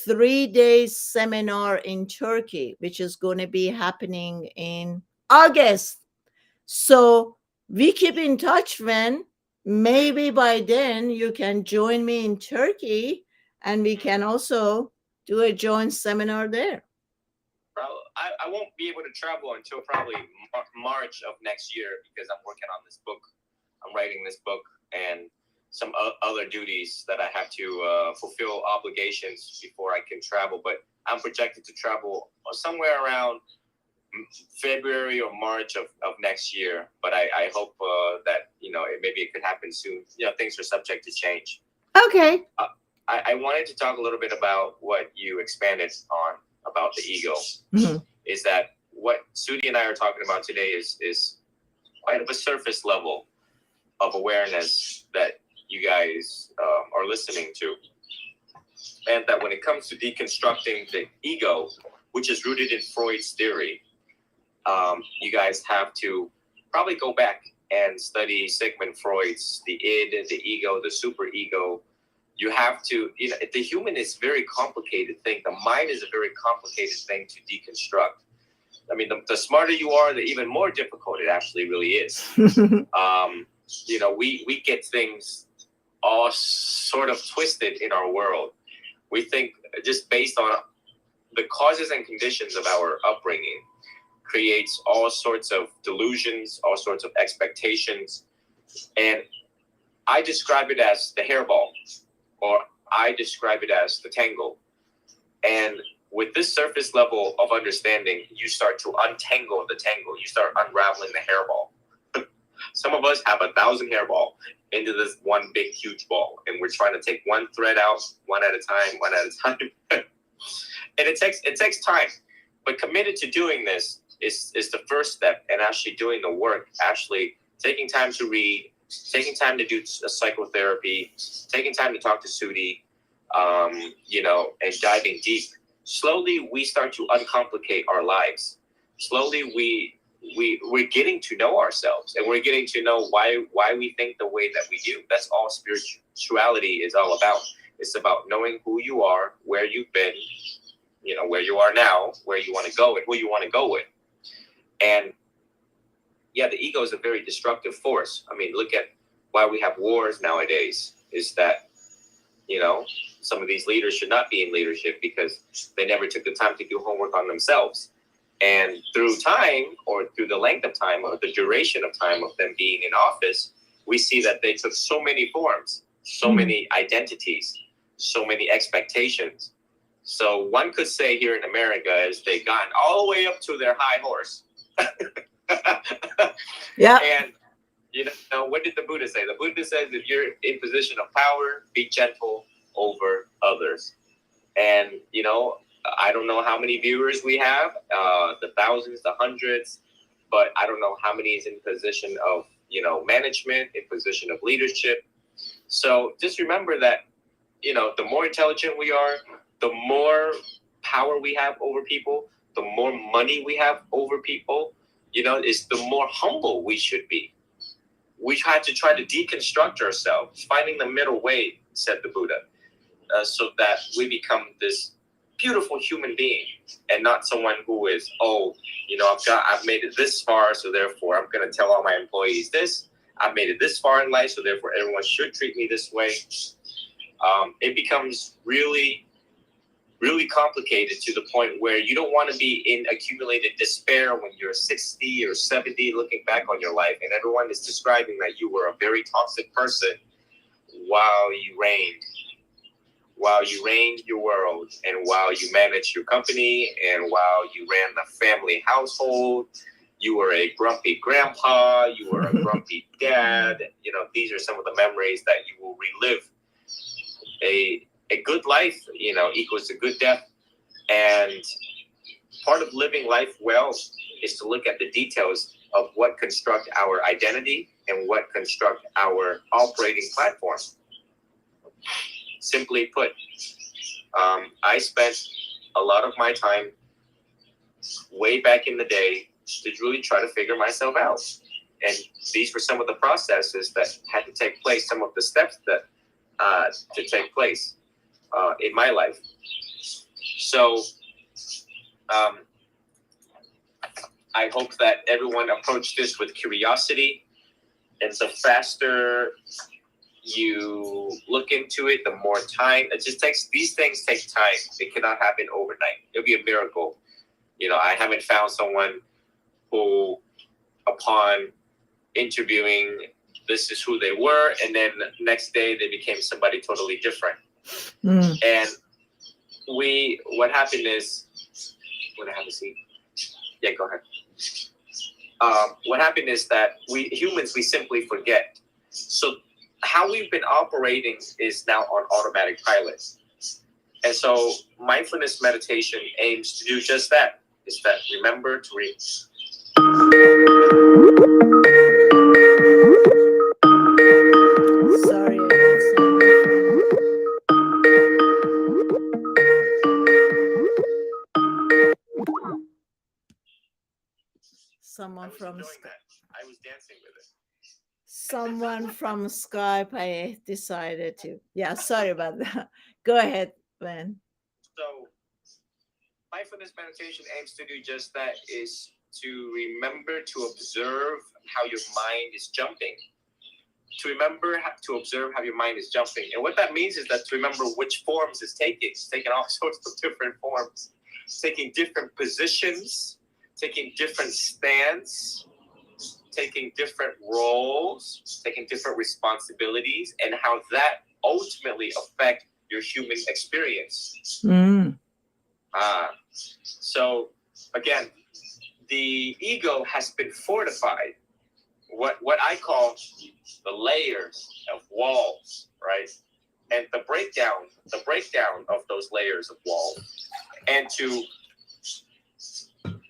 3 day seminar in Turkey, which is going to be happening in August. So we keep in touch, Ven. Maybe by then you can join me in Turkey, and we can also do a joint seminar there. I won't be able to travel until probably March of next year because I'm working on this book. I'm writing this book and some other duties that I have to fulfill obligations before I can travel. But I'm projected to travel somewhere around February or March of next year. But I hope that, maybe it could happen soon. Things are subject to change. Okay. I wanted to talk a little bit about what you expanded on about the ego. Mm-hmm. Is that what Sudi and I are talking about today is quite of a surface level of awareness that you guys are listening to. And that when it comes to deconstructing the ego, which is rooted in Freud's theory, you guys have to probably go back and study Sigmund Freud's the id, the ego, the superego. You have to, the human is a very complicated thing. The mind is a very complicated thing to deconstruct. I mean, the smarter you are, the even more difficult it actually really is. We get things all sort of twisted in our world. We think just based on the causes and conditions of our upbringing creates all sorts of delusions, all sorts of expectations. And I describe it as the hairball, or I describe it as the tangle. And with this surface level of understanding, you start to untangle the tangle. You start unraveling the hairball. Some of us have 1,000 hairball into this one big, huge ball. And we're trying to take one thread out, one at a time. And it takes time. But committed to doing this is the first step, and actually doing the work, actually taking time to read, taking time to do a psychotherapy, taking time to talk to Sudi, and diving deep. Slowly, we start to uncomplicate our lives. Slowly, we're getting to know ourselves, and we're getting to know why we think the way that we do. That's all spirituality is all about. It's about knowing who you are, where you've been, where you are now, where you want to go, and who you want to go with. And yeah, the ego is a very destructive force. I mean, look at why we have wars nowadays, is that, some of these leaders should not be in leadership because they never took the time to do homework on themselves. And through time, or through the length of time, or the duration of time of them being in office, we see that they took so many forms, so many identities, so many expectations. So one could say here in America is they got all the way up to their high horse. Yeah. And what did the Buddha say? The Buddha says, if you're in position of power, be gentle over others. And I don't know how many viewers we have, the thousands, the hundreds, but I don't know how many is in position of management, in position of leadership. So just remember that the more intelligent we are, the more power we have over people, the more money we have over people, is the more humble we should be. We try to deconstruct ourselves, finding the middle way, said the Buddha, so that we become this beautiful human being, and not someone who is, I've made it this far, so therefore I'm going to tell all my employees this. I've made it this far in life, so therefore everyone should treat me this way. It becomes really, really complicated to the point where you don't want to be in accumulated despair when you're 60 or 70 looking back on your life, and everyone is describing that you were a very toxic person while you reigned your world, and while you managed your company, and while you ran the family household. You were a grumpy grandpa, you were a grumpy dad. These are some of the memories that you will relive. A good life, equals a good death. And part of living life well is to look at the details of what construct our identity and what construct our operating platform. Simply put, I spent a lot of my time way back in the day to really try to figure myself out. And these were some of the processes that had to take place, some of the steps that to take place in my life. So I hope that everyone approached this with curiosity, and the faster you look into it, the more time it just takes. These things take time. It cannot happen overnight. It'll be a miracle. I haven't found someone who, upon interviewing, this is who they were, and then next day they became somebody totally different. And what happened is, want to have a seat? Yeah, go ahead. What happened is that we humans, we simply forget. So how we've been operating is now on automatic pilot. And so mindfulness meditation aims to do just that. Is that remember to Sorry, someone from I was dancing with it. Someone from Skype. I decided to. Yeah, sorry about that. Go ahead, Ben. So mindfulness meditation aims to do just that, is to remember to observe how your mind is jumping. To remember to observe how your mind is jumping. And what that means is that to remember which forms it's taking. It's taking all sorts of different forms. It's taking different positions, taking different stance, taking different roles, taking different responsibilities, and how that ultimately affect your human experience. So again, the ego has been fortified. What I call the layers of walls, right? And the breakdown of those layers of wall, and to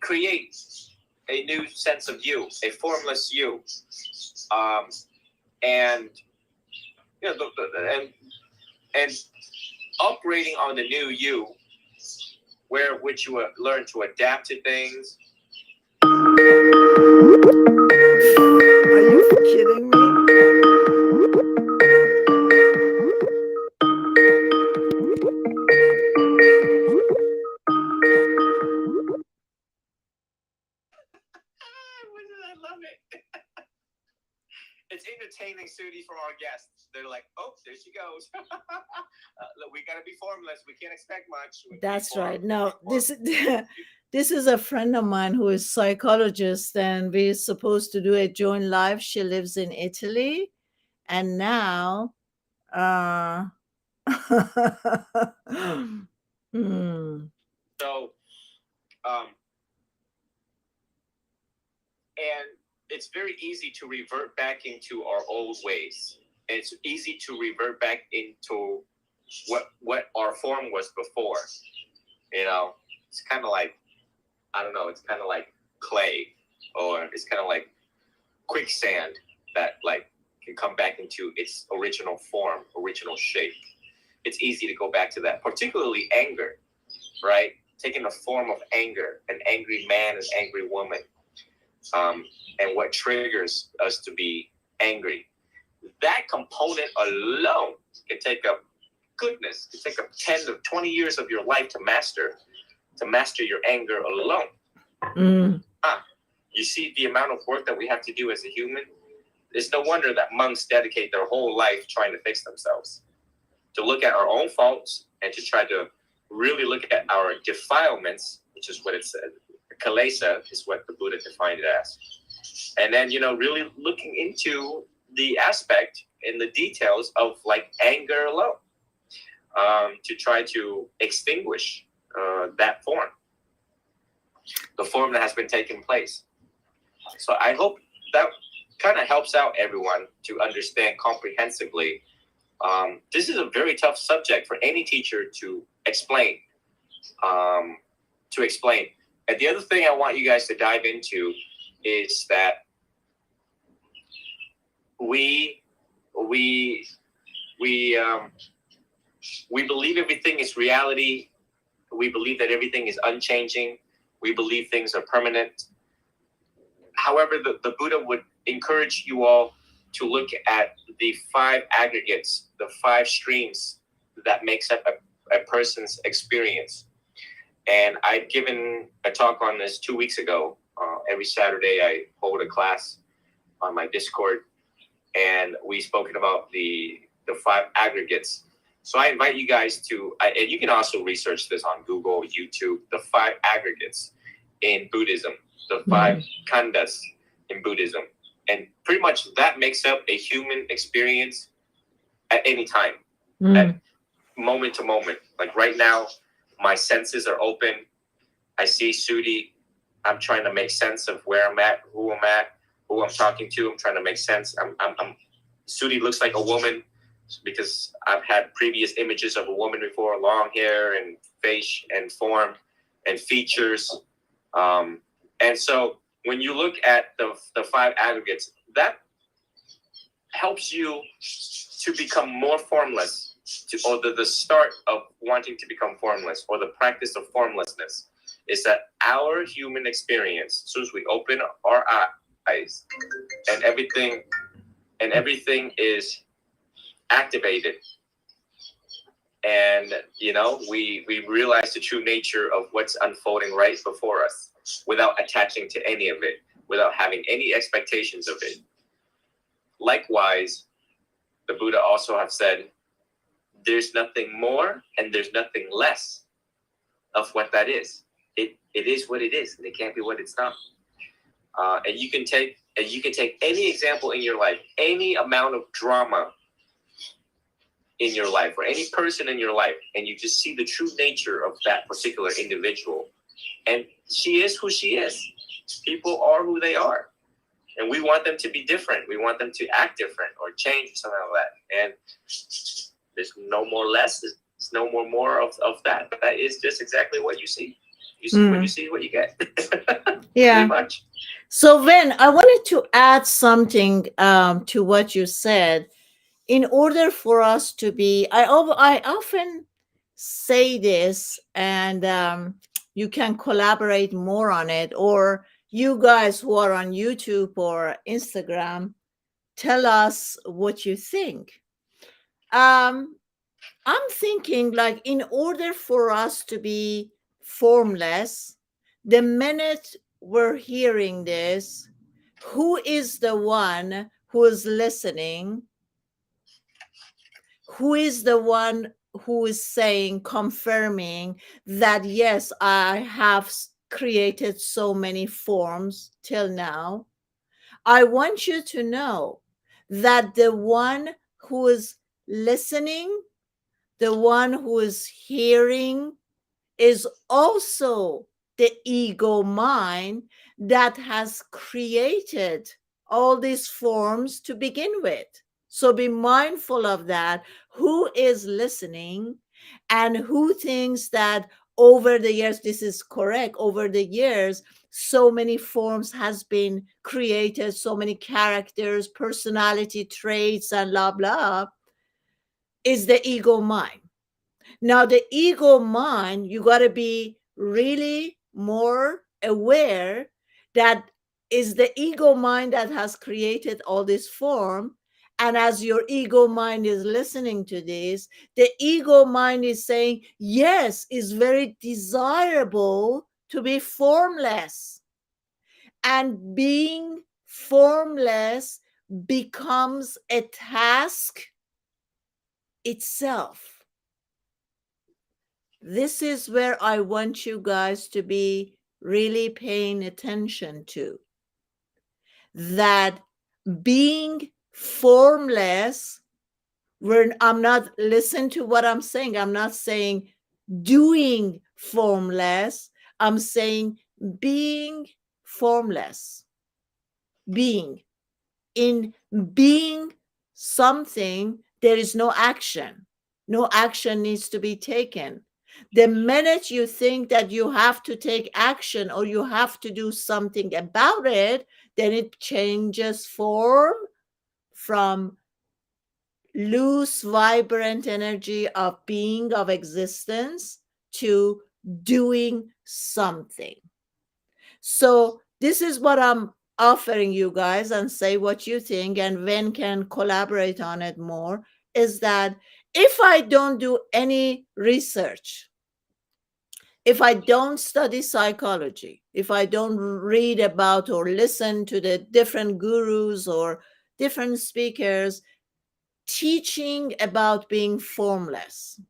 create a new sense of you, a formless you, and and operating on the new you, which you learn to adapt to things. Are you kidding me? I love it. It's entertaining, Sudi, from our guests. They're like, oh, there she goes. Look, we gotta be formless. We can't expect much. That's right. No, this is a friend of mine who is psychologist, and we're supposed to do a joint live. She lives in Italy, and now So and it's very easy to revert back into our old ways. It's easy to revert back into what our form was before. It's kind of like, I don't know, it's kind of like clay, or it's kind of like quicksand that like can come back into its original form, original shape. It's easy to go back to that, particularly anger, right? Taking the form of anger, an angry man, an angry woman, and what triggers us to be angry. That component alone can take up goodness. It can take up 10 to 20 years of your life to master your anger alone. You see the amount of work that we have to do as a human? It's no wonder that monks dedicate their whole life trying to fix themselves, to look at our own faults and to try to really look at our defilements, which is what it said. Kilesa is what the Buddha defined it as. And then, really looking into the aspect and the details of like anger alone, to try to extinguish that form, the form that has been taking place. So I hope that kind of helps out everyone to understand comprehensively. This is a very tough subject for any teacher to explain. And the other thing I want you guys to dive into is that we we we we believe everything is reality. We believe that everything is unchanging. We believe things are permanent. However, the Buddha would encourage you all to look at the 5 aggregates, the 5 streams that makes up a person's experience. And I'd given a talk on this 2 weeks ago. Every Saturday I hold a class on my Discord, and we spoken about the 5 aggregates. So I invite you guys to, and you can also research this on Google, YouTube, the 5 aggregates in Buddhism, the 5 khandhas in Buddhism. And pretty much that makes up a human experience at any time, at moment to moment. Like right now, my senses are open. I see Sudi. I'm trying to make sense of where I'm at, who I'm talking to. I'm trying to make sense. Sudi looks like a woman because I've had previous images of a woman before, long hair and face and form and features. And so when you look at the 5 aggregates, that helps you to become more formless, or the start of wanting to become formless, or the practice of formlessness, is that our human experience, as soon as we open our eyes and everything is activated, and we realize the true nature of what's unfolding right before us without attaching to any of it, without having any expectations of it. Likewise, the Buddha also have said there's nothing more and there's nothing less of what that is. It is what it is, and it can't be what it's not. And you can take any example in your life, any amount of drama in your life, or any person in your life, and you just see the true nature of that particular individual. And she is who she is. People are who they are. And we want them to be different. We want them to act different or change or something like that. And there's no more less. There's no more of that. That is just exactly what you see. You see what you see, what you get. Yeah. Pretty much. So, Ven, I wanted to add something to what you said. In order for us to be, I often say this, and you can collaborate more on it, or you guys who are on YouTube or Instagram, tell us what you think. I'm thinking, like, in order for us to be formless, the minute we're hearing this, who is the one who is listening? Who is the one who is saying, confirming that, yes, I have created so many forms till now? I want you to know that the one who is listening, the one who is hearing, is also the ego mind that has created all these forms to begin with. So be mindful of that. Who is listening and who thinks that over the years, this is correct, over the years, so many forms has been created, so many characters, personality traits, and blah, blah, is the ego mind. Now, the ego mind, you got to be really more aware that is the ego mind that has created all this form. And as your ego mind is listening to this, the ego mind is saying, yes, it's very desirable to be formless. And being formless becomes a task itself. This is where I want you guys to be really paying attention to. That being formless, I'm not, listen to what I'm saying. I'm not saying doing formless. I'm saying being formless. Being. In being something, there is no action. No action needs to be taken. The minute you think that you have to take action or you have to do something about it, then it changes form from loose, vibrant energy of being, of existence, to doing something. So this is what I'm offering you guys, and say what you think, and Ven can collaborate on it more, is that if I don't do any research, if I don't study psychology, if I don't read about or listen to the different gurus or different speakers teaching about being formless,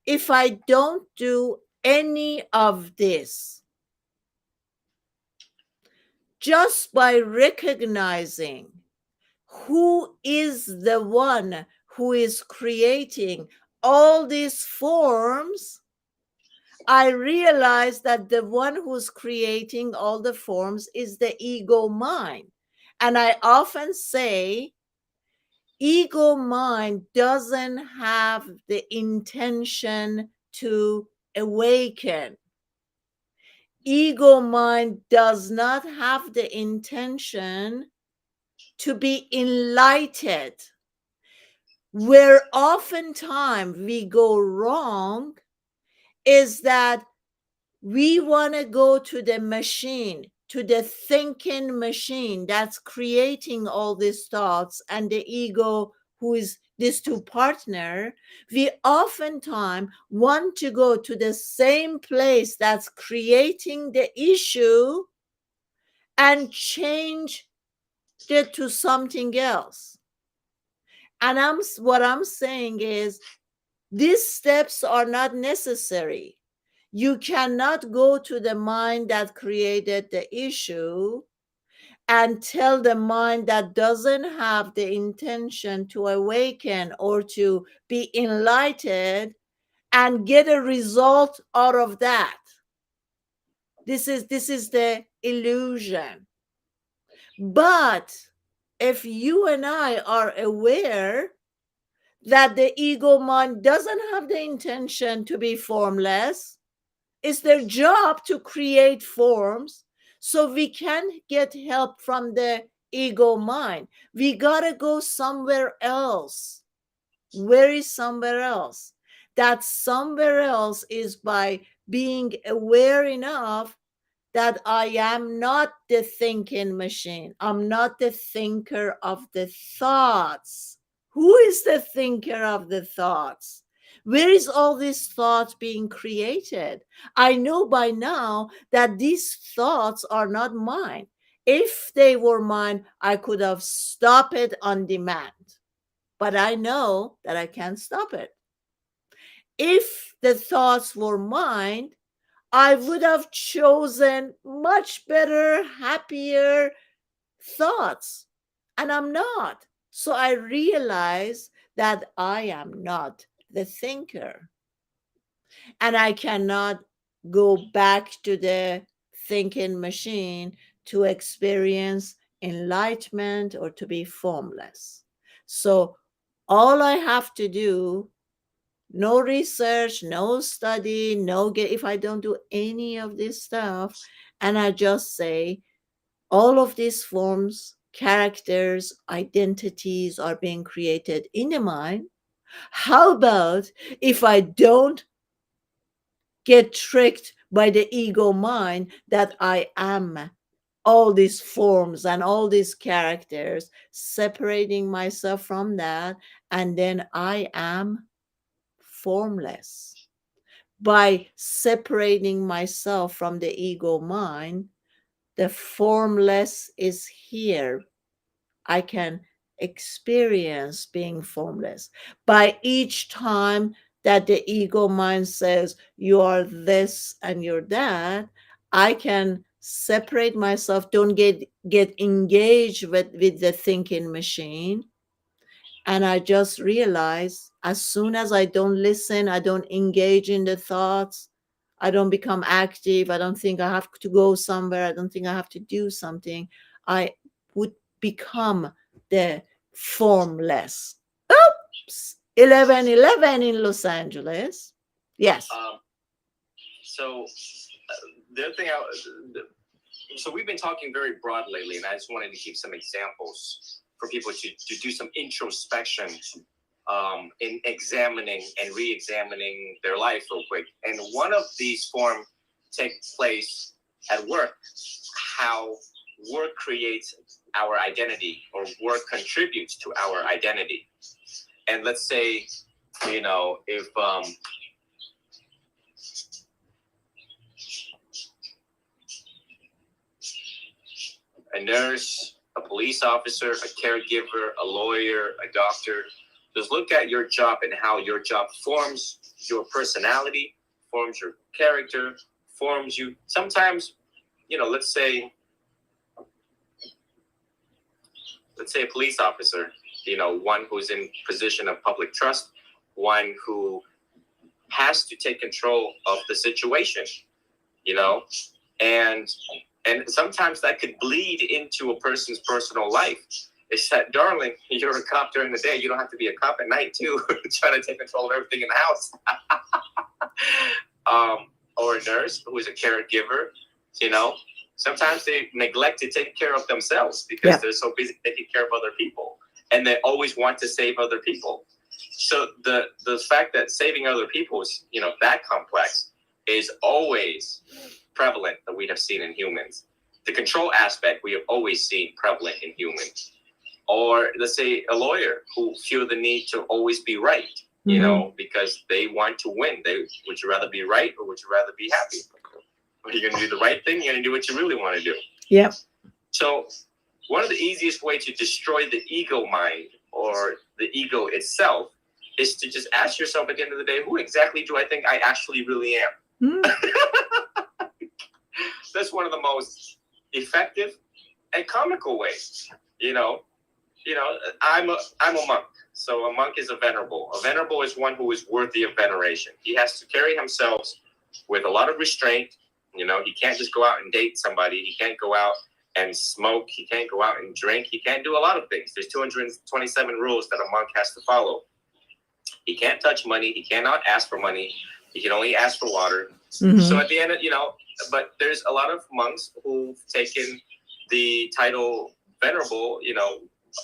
if I don't do any of this, just by recognizing who is the one who is creating all these forms, I realize that the one who's creating all the forms is the ego mind. And I often say, ego mind doesn't have the intention to awaken. Ego mind does not have the intention to be enlightened. Where oftentimes we go wrong is that we want to go to the machine, to the thinking machine that's creating all these thoughts, and the ego, who is these two partner. We oftentimes want to go to the same place that's creating the issue and change it to something else. And what I'm saying is, these steps are not necessary. You cannot go to the mind that created the issue and tell the mind that doesn't have the intention to awaken or to be enlightened and get a result out of that. This is the illusion. But if you and I are aware that the ego mind doesn't have the intention to be formless, it's their job to create forms, so we can get help from the ego mind. We gotta go somewhere else. Where is somewhere else? That somewhere else is by being aware enough that I am not the thinking machine. I'm not the thinker of the thoughts. Who is the thinker of the thoughts? Where is all these thoughts being created? I know by now that these thoughts are not mine. If they were mine, I could have stopped it on demand. But I know that I can't stop it. If the thoughts were mine, I would have chosen much better, happier thoughts. And I'm not. So I realize that I am not the thinker. And I cannot go back to the thinking machine to experience enlightenment or to be formless. So all I have to do, no research, no study, if I don't do any of this stuff, and I just say all of these forms, characters, identities are being created in the mind. How about if I don't get tricked by the ego mind that I am all these forms and all these characters, separating myself from that, and then I am formless. By separating myself from the ego mind, the formless is here. I can experience being formless. By each time that the ego mind says, you are this and you're that, I can separate myself, don't get engaged with the thinking machine. And I just realize, as soon as I don't listen, I don't engage in the thoughts, I don't become active, I don't think I have to go somewhere, I don't think I have to do something, I would become the formless. Oops! 11:11 in Los Angeles. Yes. So the other thing, so we've been talking very broad lately, and I just wanted to give some examples for people to do some introspection in examining and re-examining their life real quick. And one of these forms take place at work, how work creates our identity, or work contributes to our identity. And let's say, if a nurse, a police officer, a caregiver, a lawyer, a doctor, just look at your job and how your job forms your personality, forms your character, forms you. Sometimes, let's say a police officer, one who's in position of public trust, one who has to take control of the situation, and sometimes that could bleed into a person's personal life. It's that, darling, you're a cop during the day. You don't have to be a cop at night, too, trying to take control of everything in the house. Or a nurse who is a caregiver, sometimes they neglect to take care of themselves because they're so busy taking care of other people. And they always want to save other people. So the fact that saving other people is, that complex is always prevalent that we have seen in humans. The control aspect we have always seen prevalent in humans. Or let's say a lawyer who feel the need to always be right, because they want to win. Would you rather be right, or would you rather be happy? Are you going to do the right thing? You're going to do what you really want to do. Yep. So one of the easiest way to destroy the ego mind, or the ego itself, is to just ask yourself at the end of the day, who exactly do I think I actually really am? That's one of the most effective and comical ways. I'm a monk. So a monk is a venerable. A venerable is one who is worthy of veneration. He has to carry himself with a lot of restraint. He can't just go out and date somebody. He can't go out and smoke. He can't go out and drink. He can't do a lot of things. There's 227 rules that a monk has to follow. He can't touch money. He cannot ask for money. He can only ask for water. Mm-hmm. So at the end, but there's a lot of monks who've taken the title venerable,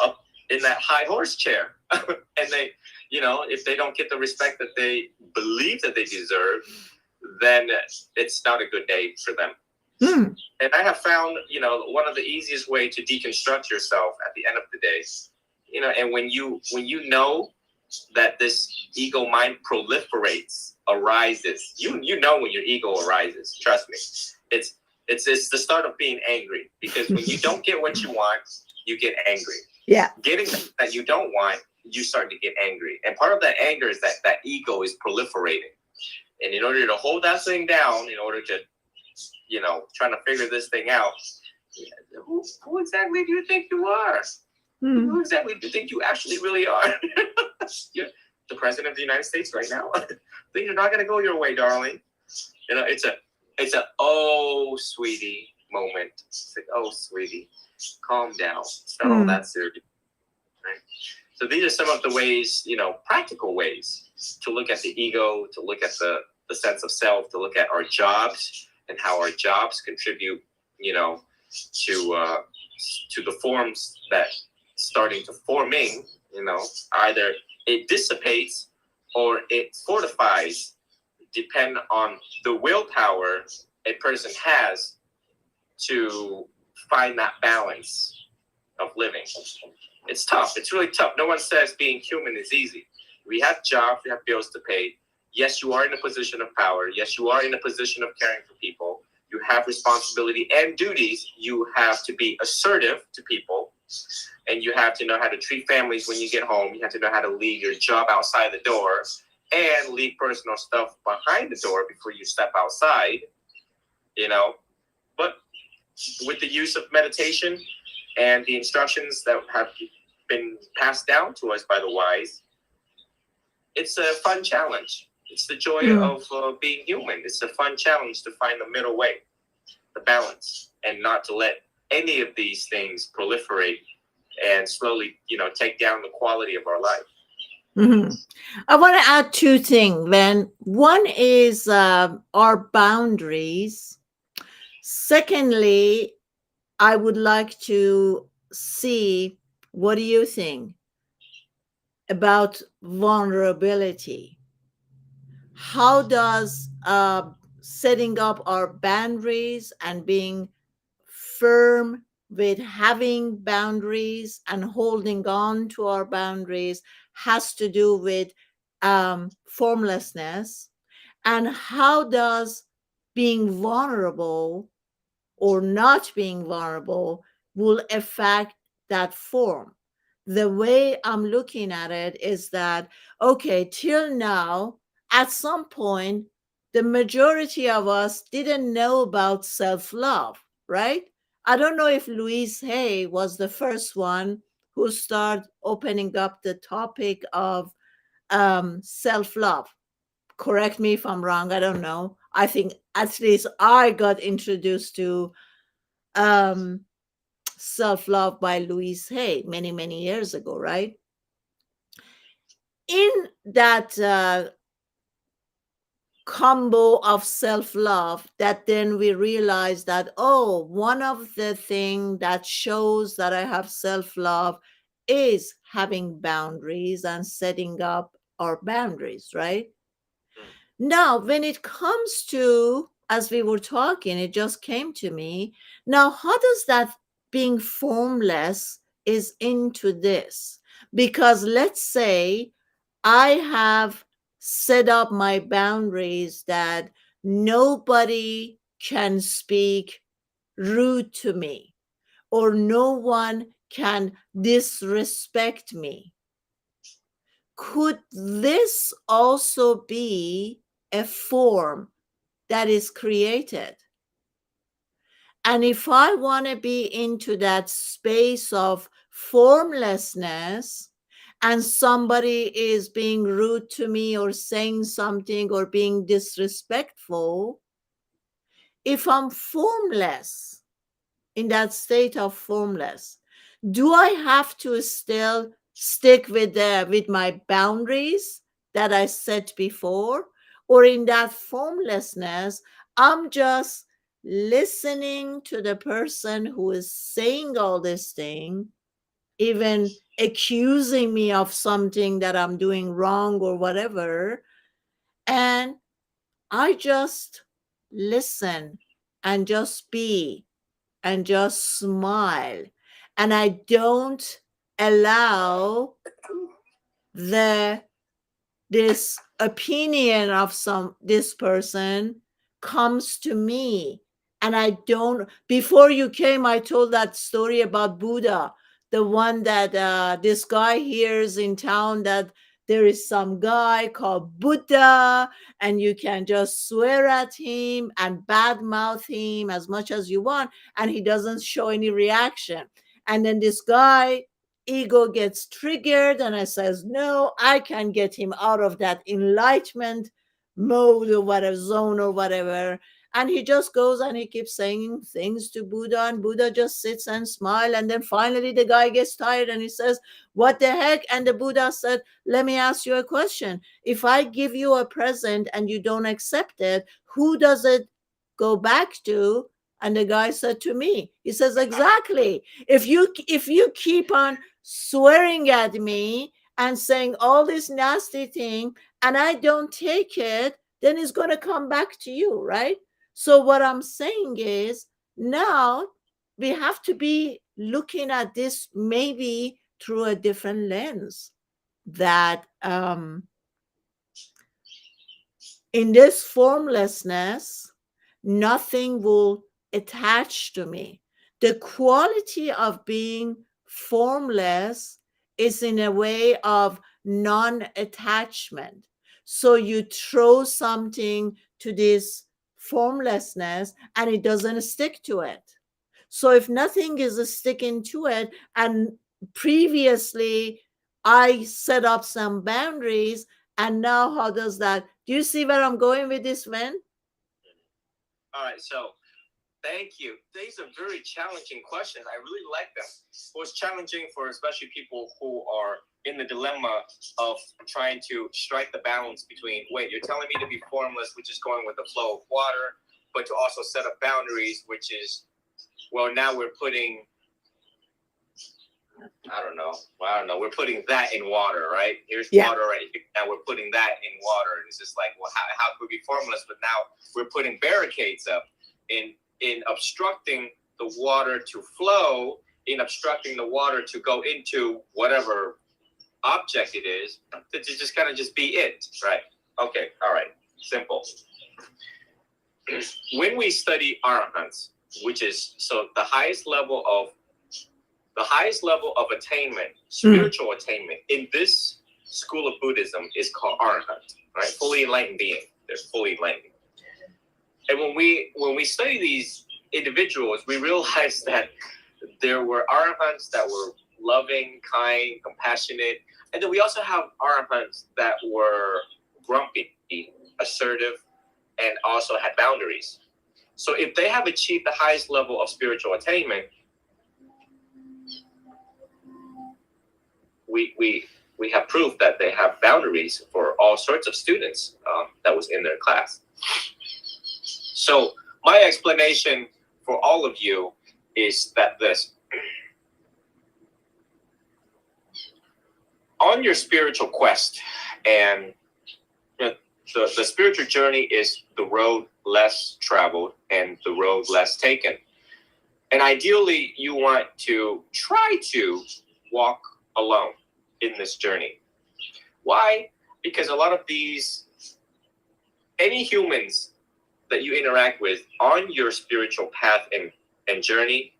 up in that high horse chair. And they, if they don't get the respect that they believe that they deserve, then it's not a good day for them. Mm. And I have found, one of the easiest way to deconstruct yourself at the end of the day, and when you know that this ego mind proliferates, arises, when your ego arises, trust me, it's the start of being angry, because when you don't get what you want, you get angry. Yeah. Getting that you don't want, you start to get angry. And part of that anger is that ego is proliferating. And in order to hold that thing down, in order to, trying to figure this thing out, who exactly do you think you are? Who exactly do you think you actually really are? You're the president of the United States right now. Things are not going to go your way, darling. It's a oh, sweetie moment. It's like, oh, sweetie, calm down. It's not all that serious. Right? So these are some of the ways, practical ways to look at the ego, to look at the sense of self, to look at our jobs and how our jobs contribute, to the forms that starting to forming, either it dissipates or it fortifies, depend on the willpower a person has to find that balance of living. It's tough. It's really tough. No one says being human is easy. We have jobs, we have bills to pay. Yes, you are in a position of power. Yes, you are in a position of caring for people. You have responsibility and duties. You have to be assertive to people. And you have to know how to treat families when you get home. You have to know how to leave your job outside the door and leave personal stuff behind the door before you step outside, But with the use of meditation and the instructions that have been passed down to us by the wise, it's a fun challenge. It's the joy of being human. It's a fun challenge to find the middle way, the balance, and not to let any of these things proliferate and slowly, take down the quality of our life. Mm-hmm. I want to add two things, Ven. One is our boundaries. Secondly, I would like to see What do you think about vulnerability? How does setting up our boundaries and being firm with having boundaries and holding on to our boundaries has to do with formlessness? And how does being vulnerable or not being vulnerable will affect that form? The way I'm looking at it is that, okay, till now, at some point, the majority of us didn't know about self love, right? I don't know if Louise Hay was the first one who started opening up the topic of self love. Correct me if I'm wrong. I don't know. I think at least I got introduced to um, self love by Louise Hay many, many years ago, right? In that combo of self love, that then we realize that, oh, one of the things that shows that I have self love is having boundaries and setting up our boundaries, right? Now, when it comes to, as we were talking, it just came to me. Now, how does that being formless is into this? Because let's say I have set up my boundaries that nobody can speak rude to me or no one can disrespect me. Could this also be a form that is created? And if I want to be into that space of formlessness and somebody is being rude to me or saying something or being disrespectful, if I'm formless, in that state of formless, do I have to still stick with my boundaries that I set before, or in that formlessness I'm just listening to the person who is saying all this thing, even accusing me of something that I'm doing wrong or whatever, and I just listen and just be and just smile, and I don't allow the this opinion of this person comes to me, and I don't. Before you came, I told that story about Buddha, the one that this guy hears in town, that there is some guy called Buddha and you can just swear at him and badmouth him as much as you want and he doesn't show any reaction. And then this guy ego gets triggered and I says, no, I can get him out of that enlightenment mode or whatever, zone or whatever. And he just goes and he keeps saying things to Buddha, and Buddha just sits and smile. And then finally the guy gets tired and he says, what the heck? And the Buddha said, let me ask you a question. If I give you a present and you don't accept it, who does it go back to? And the guy said, to me. He says, exactly. If you keep on swearing at me and saying all this nasty thing and I don't take it, then it's going to come back to you, right? So what I'm saying is, now we have to be looking at this maybe through a different lens, that in this formlessness nothing will attach to me. The quality of being formless is in a way of non-attachment. So you throw something to this formlessness and it doesn't stick to it. So if nothing is sticking to it, and previously I set up some boundaries, and now how does that? Do you see where I'm going with this, Ven? All right, so thank you. These are very challenging questions. I really like them. It was challenging for especially people who are in the dilemma of trying to strike the balance between, wait, you're telling me to be formless, which is going with the flow of water, but to also set up boundaries, which is, well, now we're putting I don't know. We're putting that in water, right? Here's Yeah. water right here. Now we're putting that in water. And it's just like, well, how could we be formless? But now we're putting barricades up in obstructing the water to flow, in obstructing the water to go into whatever object it is, to just kind of just be it, right? Okay, all right, simple. When we study arahants, which is the highest level of attainment, spiritual attainment in this school of Buddhism is called arahant, right? Fully enlightened being. They're fully enlightened. And when we study these individuals, we realize that there were arahants that were loving, kind, compassionate, and then we also have arahants that were grumpy, assertive, and also had boundaries. So if they have achieved the highest level of spiritual attainment, we have proof that they have boundaries for all sorts of students that was in their class. So my explanation for all of you is that this. On your spiritual quest, and the spiritual journey is the road less traveled and the road less taken. And ideally, you want to try to walk alone in this journey. Why? Because a lot of any humans that you interact with on your spiritual path and journey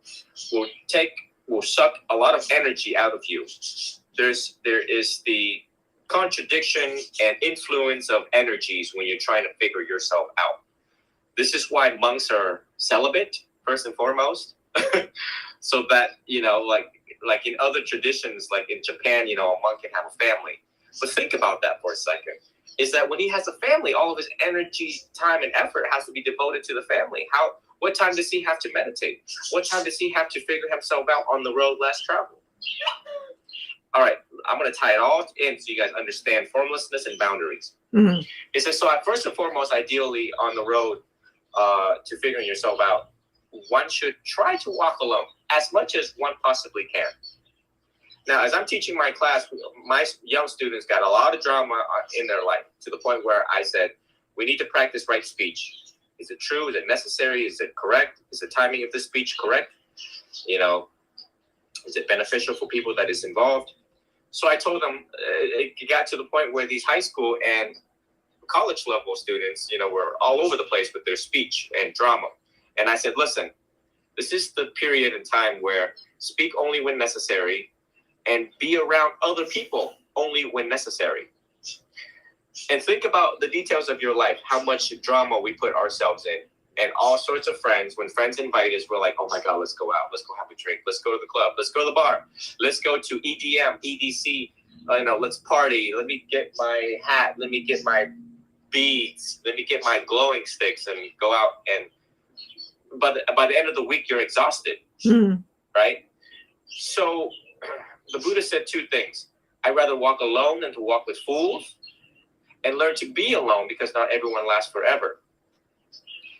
will suck a lot of energy out of you. There is the contradiction and influence of energies when you're trying to figure yourself out. This is why monks are celibate, first and foremost. So that, like in other traditions, like in Japan, a monk can have a family. But think about that for a second. Is that when he has a family, all of his energy, time, and effort has to be devoted to the family. What time does he have to meditate? What time does he have to figure himself out on the road less traveled? All right, I'm going to tie it all in so you guys understand formlessness and boundaries. Mm-hmm. It says, so first and foremost, ideally on the road to figuring yourself out, one should try to walk alone as much as one possibly can. Now, as I'm teaching my class, my young students got a lot of drama in their life, to the point where I said, we need to practice right speech. Is it true? Is it necessary? Is it correct? Is the timing of the speech correct? Is it beneficial for people that is involved? So I told them, it got to the point where these high school and college level students, were all over the place with their speech and drama. And I said, listen, this is the period in time where speak only when necessary and be around other people only when necessary. And think about the details of your life, how much drama we put ourselves in. And all sorts of friends, when friends invite us, we're like, oh my God, let's go out. Let's go have a drink. Let's go to the club. Let's go to the bar. Let's go to EDM, EDC. Let's party. Let me get my hat. Let me get my beads. Let me get my glowing sticks and go out. And by the end of the week, you're exhausted, right? So the Buddha said two things. I'd rather walk alone than to walk with fools, and learn to be alone, because not everyone lasts forever.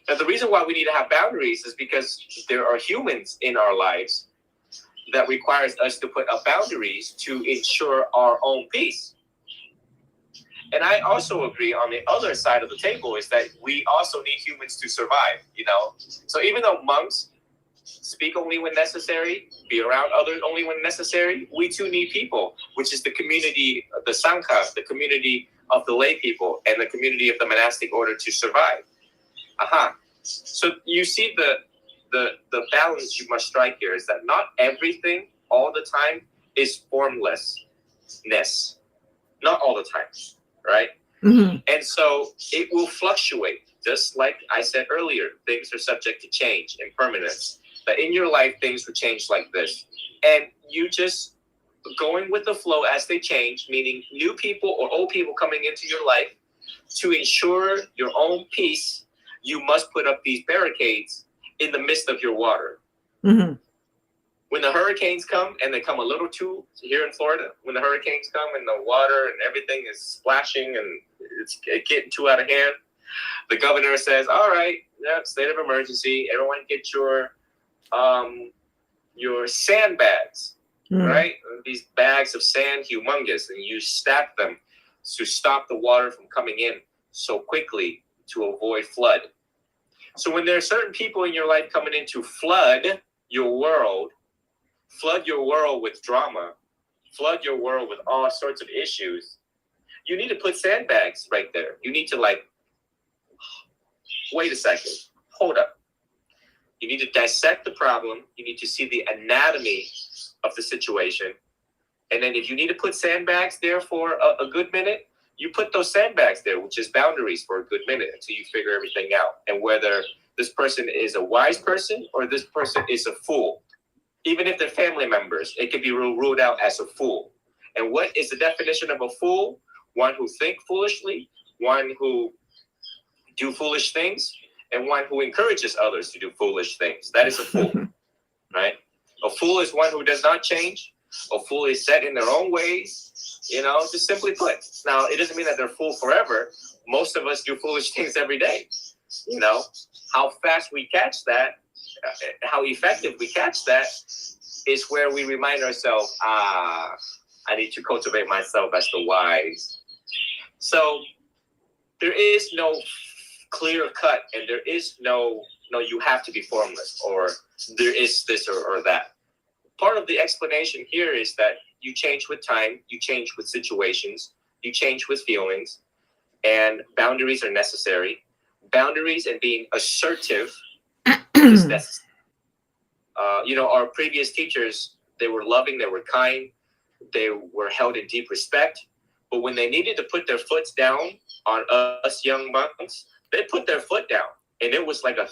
Now, the reason why we need to have boundaries is because there are humans in our lives that requires us to put up boundaries to ensure our own peace. And I also agree on the other side of the table is that we also need humans to survive, So even though monks speak only when necessary, be around others only when necessary, we too need people, which is the community, the Sangha, the community of the lay people, and the community of the monastic order to survive. So you see the balance you must strike here is that not everything all the time is formlessness. Not all the time, right? Mm-hmm. And so it will fluctuate. Just like I said earlier, things are subject to change, impermanence. But in your life, things will change like this. And you just going with the flow as they change, meaning new people or old people coming into your life, to ensure your own peace, you must put up these barricades in the midst of your water. Mm-hmm. When the hurricanes come, and they come a little too, here in Florida, when the hurricanes come and the water and everything is splashing and it's getting too out of hand, the governor says, all right, state of emergency, everyone get your sandbags. right? These bags of sand, humongous, and you stack them to stop the water from coming in so quickly to avoid flood. So when there are certain people in your life coming in to flood your world with drama, flood your world with all sorts of issues, you need to put sandbags right there. You need to wait a second, hold up. You need to dissect the problem. You need to see the anatomy of the situation. And then if you need to put sandbags there for a good minute, you put those sandbags there, which is boundaries for a good minute until you figure everything out. And whether this person is a wise person or this person is a fool. Even if they're family members, it can be ruled out as a fool. And what is the definition of a fool? One who think foolishly, one who do foolish things, and one who encourages others to do foolish things. That is a fool, right? A fool is one who does not change. A fool is set in their own ways, just simply put. Now, it doesn't mean that they're fool forever. Most of us do foolish things every day. How fast we catch that, how effective we catch that is where we remind ourselves, I need to cultivate myself as the wise. So there is no clear cut, and there is no you have to be formless, or there is this or that. Part of the explanation here is that you change with time, you change with situations, you change with feelings, and boundaries are necessary. Boundaries and being assertive is necessary. Our previous teachers, they were loving, they were kind, they were held in deep respect. But when they needed to put their foot down on us young monks, they put their foot down, and it was like a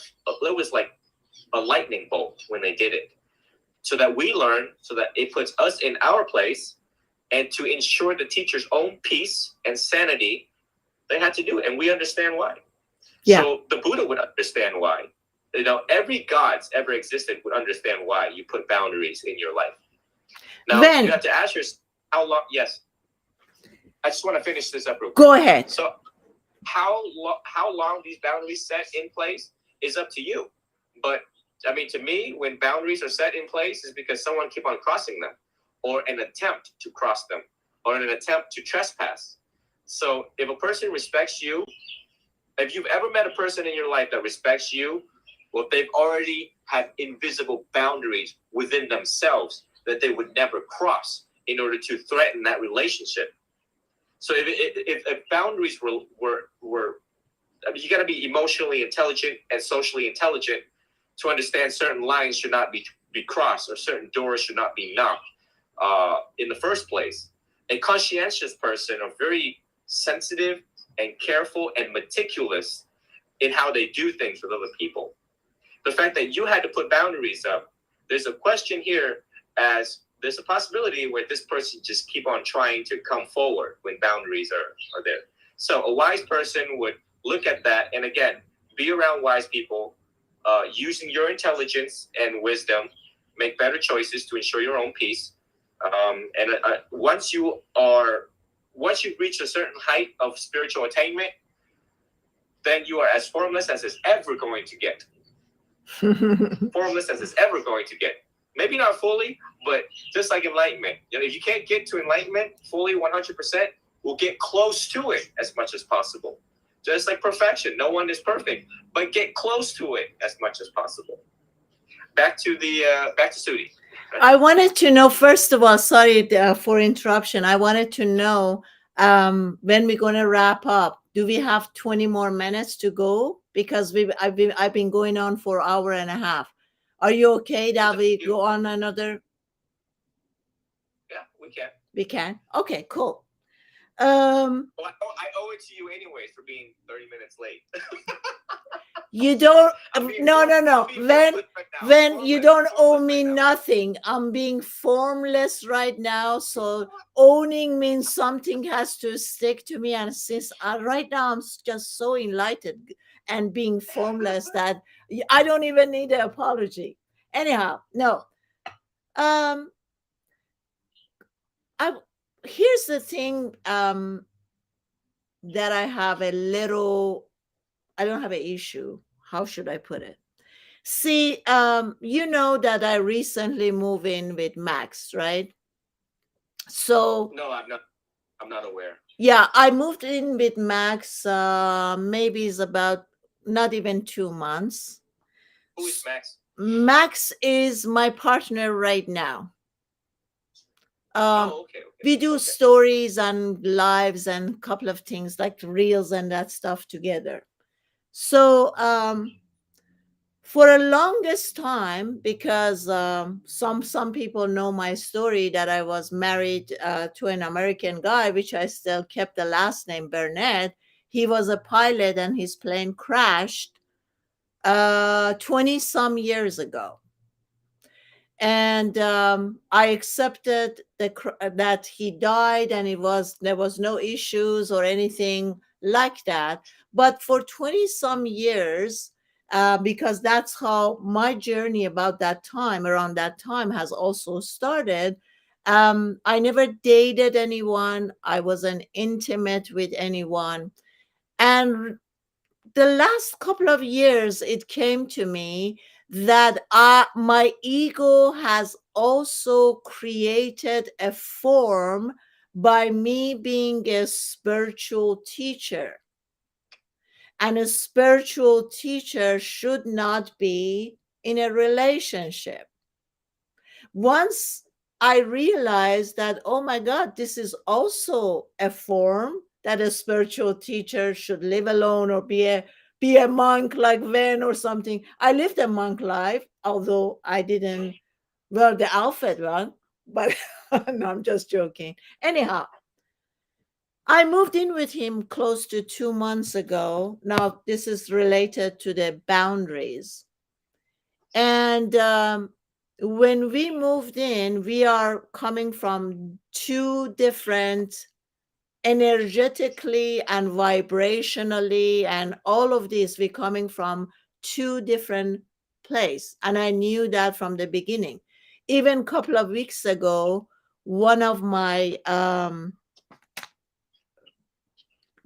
lightning bolt when they did it. So that we learn, so that it puts us in our place, and to ensure the teacher's own peace and sanity, they had to do it, and we understand why. Yeah. So the Buddha would understand why. Every god's ever existed would understand why you put boundaries in your life. Now, you have to ask yourself, how long? Yes. I just want to finish this up real quick. Go ahead. So how long these boundaries set in place is up to you. But, to me, when boundaries are set in place is because someone keep on crossing them, or an attempt to cross them, or an attempt to trespass. So if a person respects you, if you've ever met a person in your life that respects you, well, they've already had invisible boundaries within themselves that they would never cross in order to threaten that relationship. So if boundaries were you got to be emotionally intelligent and socially intelligent to understand certain lines should not be crossed, or certain doors should not be knocked in the first place. A conscientious person are very sensitive and careful and meticulous in how they do things with other people. The fact that you had to put boundaries up, there's a question here, as there's a possibility where this person just keep on trying to come forward when boundaries are there. So a wise person would look at that, and again, be around wise people, using your intelligence and wisdom, make better choices to ensure your own peace. Once you've reached a certain height of spiritual attainment, then you are as formless as it's ever going to get. Formless as it's ever going to get. Maybe not fully, but just like enlightenment. If you can't get to enlightenment fully 100%, we'll get close to it as much as possible. Just like perfection. No one is perfect, but get close to it as much as possible. Back to Sudi. I wanted to know, first of all, sorry for interruption. I wanted to know when we're going to wrap up. Do we have 20 more minutes to go? Because I've been going on for an hour and a half. Are you okay that we go on another? Yeah, we can. We can. Okay, cool. I owe it to you anyways for being 30 minutes late. You don't. No. When you don't owe me nothing. I'm being formless right now. So owning means something has to stick to me. And since right now I'm just so enlightened and being formless that I don't even need an apology. Anyhow, no. Here's the thing. That I have I don't have an issue. How should I put it? See, you know that I recently moved in with Max, right? So No, I'm not aware. yeah, I moved in with Max. Maybe it's about not even 2 months. Who is Max? Max is my partner right now. Um, Oh, okay, okay, we do okay. stories and lives and couple of things like reels and that stuff together. So for a longest time, because some people know my story that I was married to an American guy, which I still kept the last name Burnett. He was a pilot and his plane crashed 20 some years ago, and I accepted that he died, and there was no issues or anything like that. But for 20 some years, because that's how my journey about that time, around that time, has also started. I never dated anyone. I wasn't intimate with anyone, and the last couple of years it came to me that my ego has also created a form by me being a spiritual teacher, and a spiritual teacher should not be in a relationship. Once I realized that, oh my God, this is also a form that a spiritual teacher should live alone or be a monk like Ven or something. I lived a monk life, although I didn't wear the outfit wrong, but no, I'm just joking. Anyhow, I moved in with him close to 2 months ago. Now, this is related to the boundaries. And when we moved in, we are coming from two different energetically and vibrationally, and all of this, we coming from two different place. And I knew that from the beginning. Even a couple of weeks ago, one of my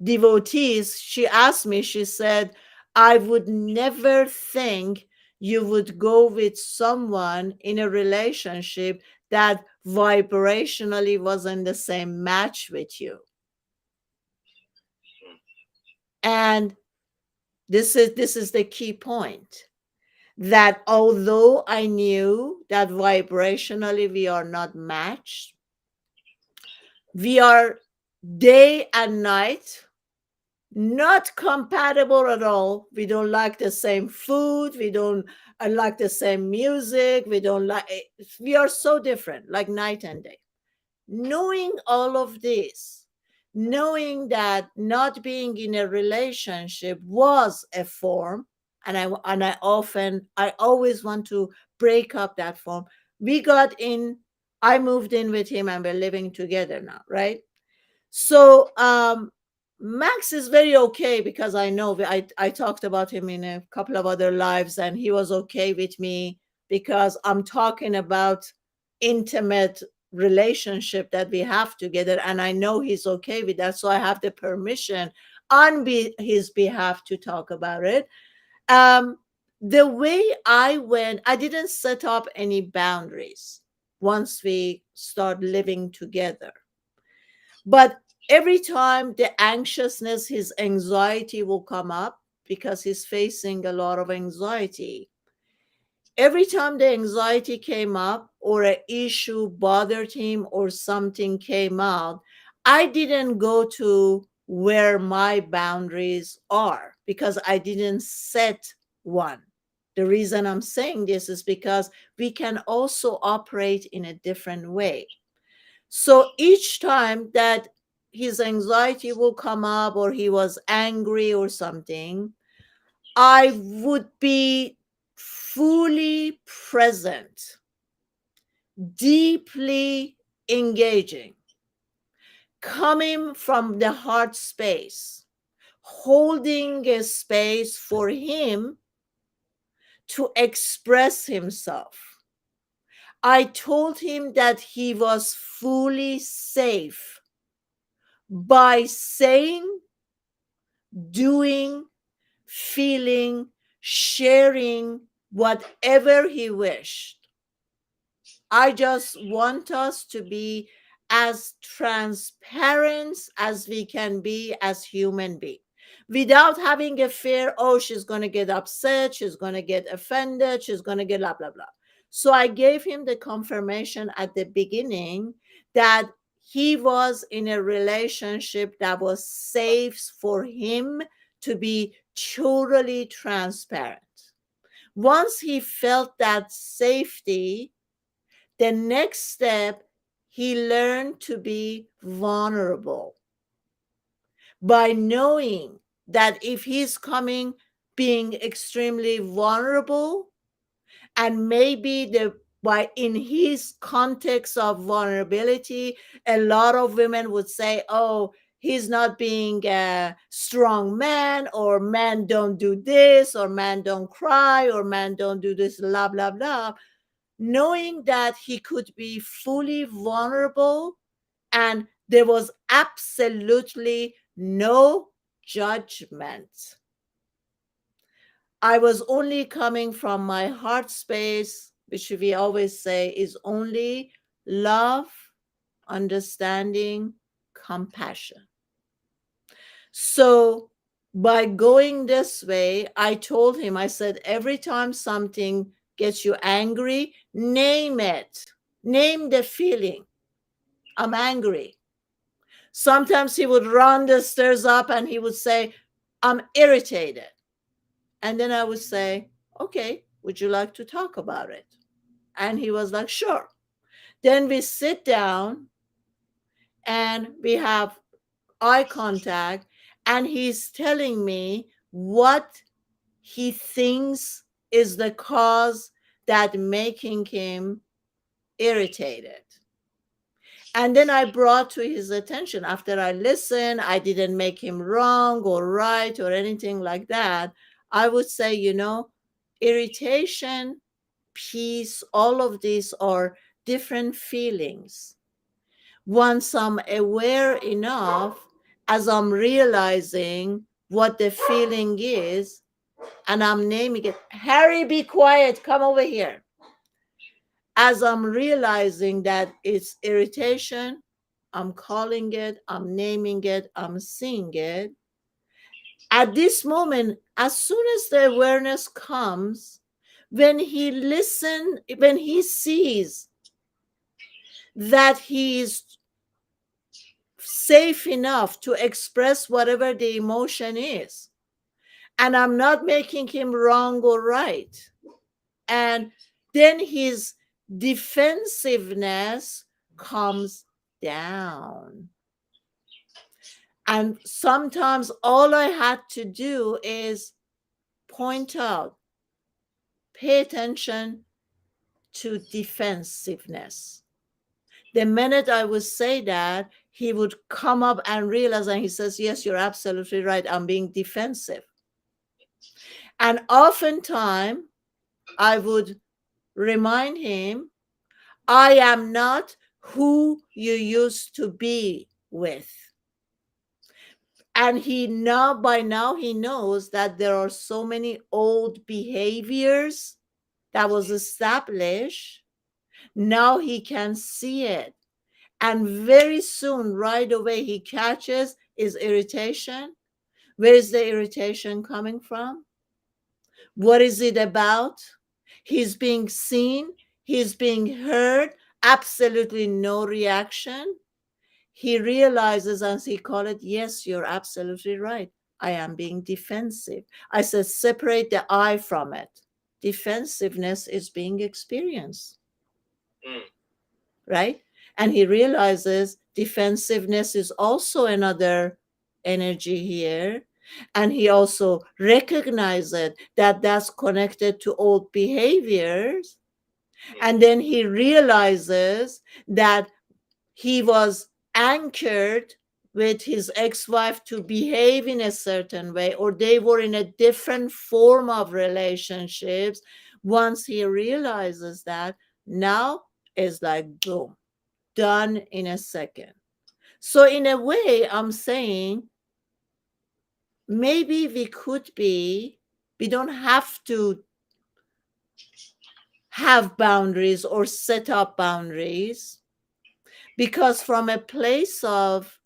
devotees, she asked me, she said, I would never think you would go with someone in a relationship that vibrationally wasn't the same match with you. And this is the key point, that although I knew that vibrationally we are not matched, we are day and night not compatible at all. We don't like the same food. We don't like the same music. We don't like it. We are so different, like night and day. Knowing all of this, knowing that not being in a relationship was a form, and I always want to break up that form. We got in, I moved in with him and we're living together now, right? So Max is very okay, because I know I talked about him in a couple of other lives, and he was okay with me because I'm talking about intimate relationship that we have together, and I know he's okay with that, so I have the permission on his behalf to talk about it. um the way I went, I didn't set up any boundaries once we start living together. But every time the anxiousness, his anxiety will come up, because he's facing a lot of anxiety. Every time the anxiety came up or an issue bothered him or something came out, I didn't go to where my boundaries are, because I didn't set one. The reason I'm saying this is because we can also operate in a different way. So each time that his anxiety will come up or he was angry or something, I would be fully present, deeply engaging, coming from the heart space, holding a space for him to express himself. I told him that he was fully safe by saying, doing, feeling, sharing whatever he wished. I just want us to be as transparent as we can be as human beings, without having a fear, oh, she's going to get upset, she's going to get offended, she's going to get blah, blah, blah. So I gave him the confirmation at the beginning that he was in a relationship that was safe for him to be totally transparent. Once he felt that safety, the next step, he learned to be vulnerable by knowing that if he's coming being extremely vulnerable, and maybe by in his context of vulnerability, a lot of women would say, oh, he's not being a strong man, or men don't do this, or men don't cry, or men don't do this, blah, blah, blah. Knowing that he could be fully vulnerable and there was absolutely no judgment. I was only coming from my heart space, which we always say is only love, understanding, compassion. So by going this way, I told him, I said, every time something gets you angry, name it. Name the feeling. I'm angry. Sometimes he would run the stairs up and he would say, I'm irritated. And then I would say, okay, would you like to talk about it? And he was like, sure. Then we sit down and we have eye contact, and he's telling me what he thinks is the cause that making him irritated. And then I brought to his attention, after I listened, I didn't make him wrong or right or anything like that. I would say, irritation, peace, all of these are different feelings. Once I'm aware enough, as I'm realizing what the feeling is, and I'm naming it, Harry, be quiet, come over here. As I'm realizing that it's irritation, I'm calling it, I'm naming it, I'm seeing it. At this moment, as soon as the awareness comes, when he sees that he is safe enough to express whatever the emotion is, and I'm not making him wrong or right, and then his defensiveness comes down. And sometimes all I had to do is point out, pay attention to defensiveness. The minute I would say that, he would come up and realize, and he says, yes, you're absolutely right, I'm being defensive. And oftentimes I would remind him, I am not who you used to be with. And by now he knows that there are so many old behaviors that was established. Now he can see it. And very soon, right away, he catches his irritation. Where is the irritation coming from? What is it about? He's being seen. He's being heard. Absolutely no reaction. He realizes, as he called it, yes, you're absolutely right. I am being defensive. I said, separate the I from it. Defensiveness is being experienced. Right? And he realizes defensiveness is also another energy here. And he also recognizes that that's connected to old behaviors. And then he realizes that he was anchored with his ex-wife to behave in a certain way, or they were in a different form of relationships. Once he realizes that, now it's like boom, done in a second. So in a way, I'm saying maybe we don't have to have boundaries or set up boundaries, because from a place of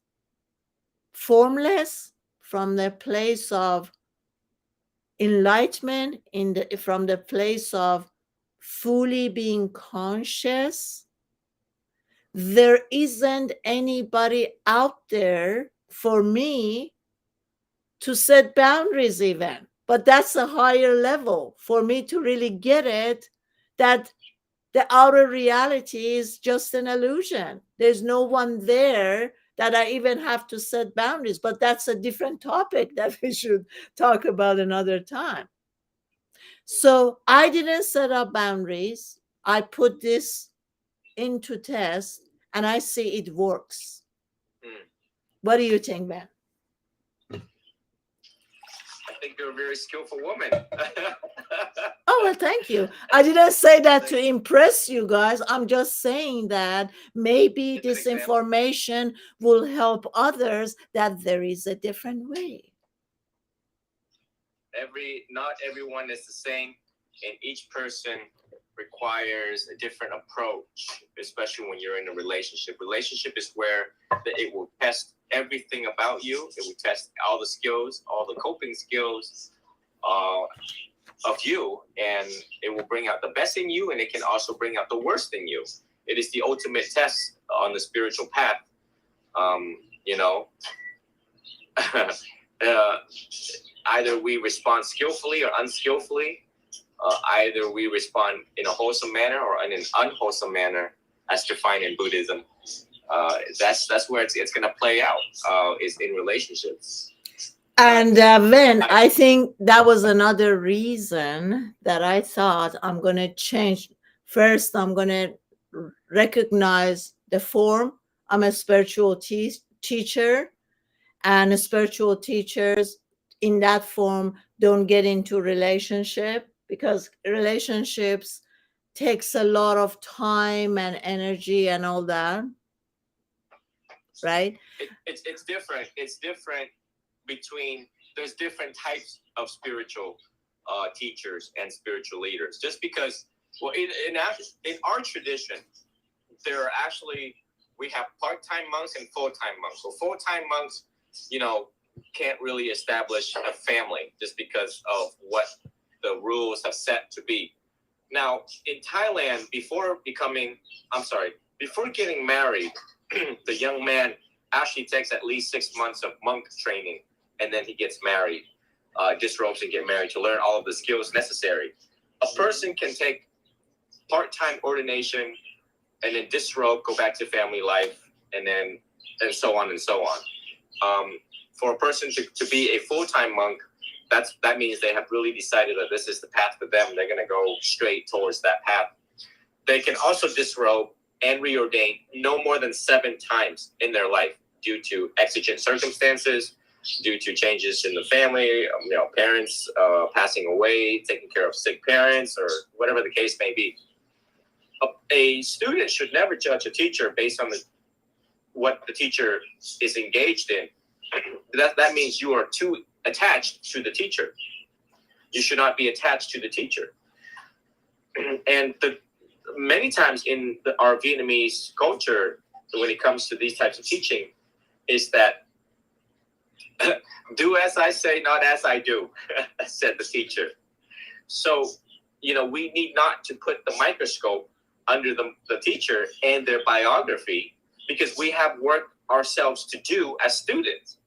formless, from the place of enlightenment, from the place of fully being conscious, there isn't anybody out there for me to set boundaries even. But that's a higher level for me to really get it, that the outer reality is just an illusion. There's no one there that I even have to set boundaries. But that's a different topic that we should talk about another time. So I didn't set up boundaries. I put this into test and I see it works. What do you think, Ben? I think you're a very skillful woman. Oh, well, thank you. I didn't say that to impress you guys. I'm just saying that maybe this information will help others, that there is a different way. Not everyone is the same, and each person requires a different approach, especially when you're in a relationship. Relationship is where it will test everything about you. It will test all the skills, all the coping skills of you, and it will bring out the best in you, and it can also bring out the worst in you. It is the ultimate test on the spiritual path. Either we respond skillfully or unskillfully. Either we respond in a wholesome manner or in an unwholesome manner, as defined in Buddhism. That's where it's going to play out, is in relationships. And Ven, I think that was another reason that I thought I'm going to change. First, I'm going to recognize the form. I'm a spiritual teacher, and spiritual teachers in that form don't get into relationship, because relationships takes a lot of time and energy and all that, right? It's different. It's different between, there's different types of spiritual teachers and spiritual leaders. Just because, well, in our tradition, there are actually, we have part-time monks and full-time monks. So full-time monks, can't really establish a family just because of what the rules have set to be. Now, in Thailand, before getting married, the young man actually takes at least 6 months of monk training, and then he gets married, disrobes and get married to learn all of the skills necessary. A person can take part-time ordination and then disrobe, go back to family life, and so on and so on. For a person to be a full-time monk, that means they have really decided that this is the path for them. They're going to go straight towards that path. They can also disrobe and reordain no more than 7 times in their life due to exigent circumstances, due to changes in the family, parents passing away, taking care of sick parents, or whatever the case may be. A student should never judge a teacher based on what the teacher is engaged in. That means you are too attached to the teacher. You should not be attached to the teacher. And many times in our Vietnamese culture, when it comes to these types of teaching, is that do as I say, not as I do, said the teacher. So, we need not to put the microscope under the teacher and their biography, because we have work ourselves to do as students.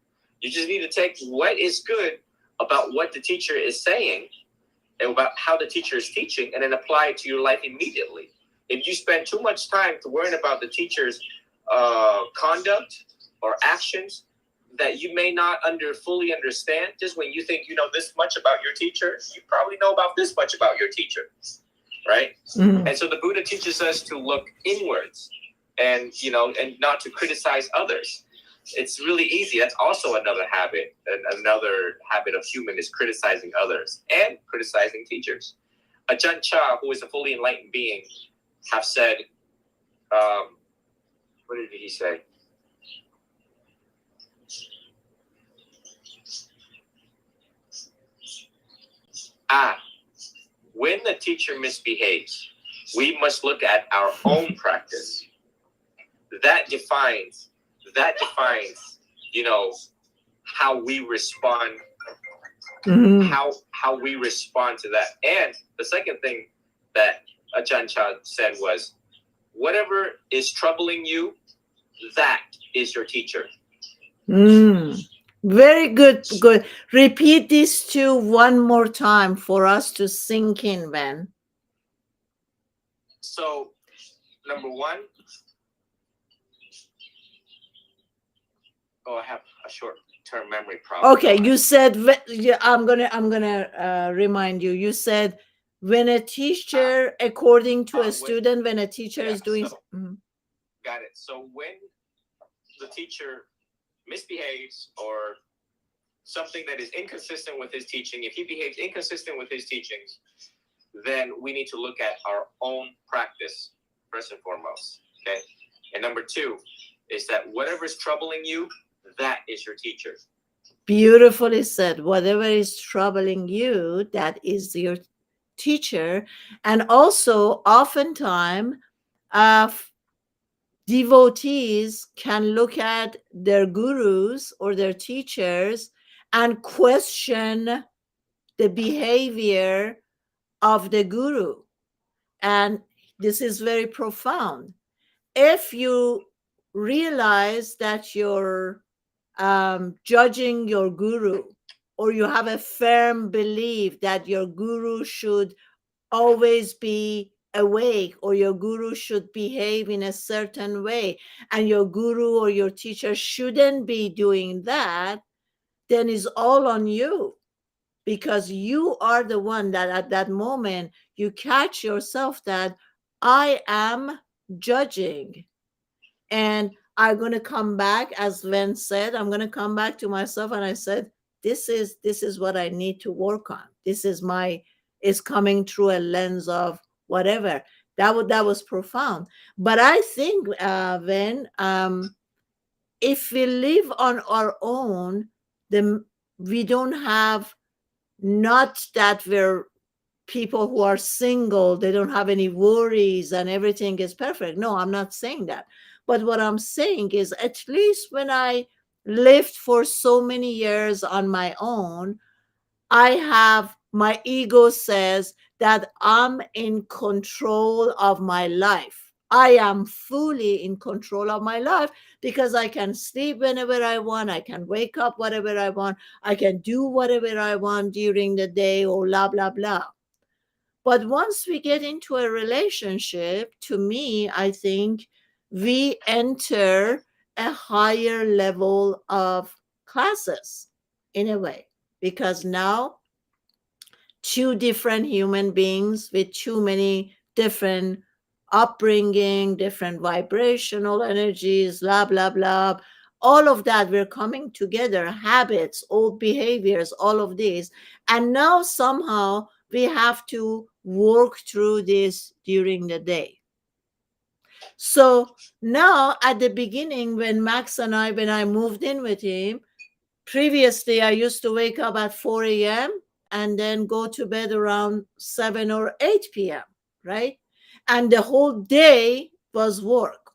You just need to take what is good about what the teacher is saying and about how the teacher is teaching, and then apply it to your life immediately. If you spend too much time to worrying about the teacher's conduct or actions that you may not fully understand, just when you think you know this much about your teacher, you probably know about this much about your teacher, right? Mm-hmm. And so the Buddha teaches us to look inwards and not to criticize others. It's really easy. That's also another habit. And another habit of human is criticizing others and criticizing teachers. Ajahn Chah, who is a fully enlightened being, have said, what did he say? when the teacher misbehaves, we must look at our own practice. That defines, how we respond, how we respond to that. And the second thing that Ajahn Chah said was, whatever is troubling you, that is your teacher. Very good. Good. Repeat these two one more time for us to sink in, Ven. So, number one, I have a short-term memory problem. Okay, you said, I'm gonna remind you. You said when a teacher, according to a student, when a teacher is doing. Got it. So when the teacher misbehaves or something that is inconsistent with his teaching, if he behaves inconsistent with his teachings, then we need to look at our own practice first and foremost. Okay. And number two is that whatever is troubling you, that is your teacher. Beautifully said. Whatever is troubling you, that is your teacher. And also, oftentimes, devotees can look at their gurus or their teachers and question the behavior of the guru. And this is very profound. If you realize that you're judging your guru, or you have a firm belief that your guru should always be awake, or your guru should behave in a certain way, and your guru or your teacher shouldn't be doing that, then it's all on you, because you are the one that at that moment you catch yourself that I am judging. And I'm going to come back, as Ven said, I'm going to come back to myself. And I said, this is what I need to work on. This is coming through a lens of whatever. That was profound. But I think, Ven, if we live on our own, then we don't have, not that we're people who are single, they don't have any worries and everything is perfect. No, I'm not saying that. But what I'm saying is, at least when I lived for so many years on my own, my ego says that I'm in control of my life. I am fully in control of my life, because I can sleep whenever I want. I can wake up whatever I want. I can do whatever I want during the day, or blah, blah, blah. But once we get into a relationship, to me, I think we enter a higher level of classes in a way, because now two different human beings with too many different upbringing, different vibrational energies, blah, blah, blah. All of that, we're coming together, habits, old behaviors, all of these. And now somehow we have to work through this during the day. So now at the beginning, when I moved in with him, previously I used to wake up at 4 a.m. and then go to bed around 7 or 8 p.m., right? And the whole day was work,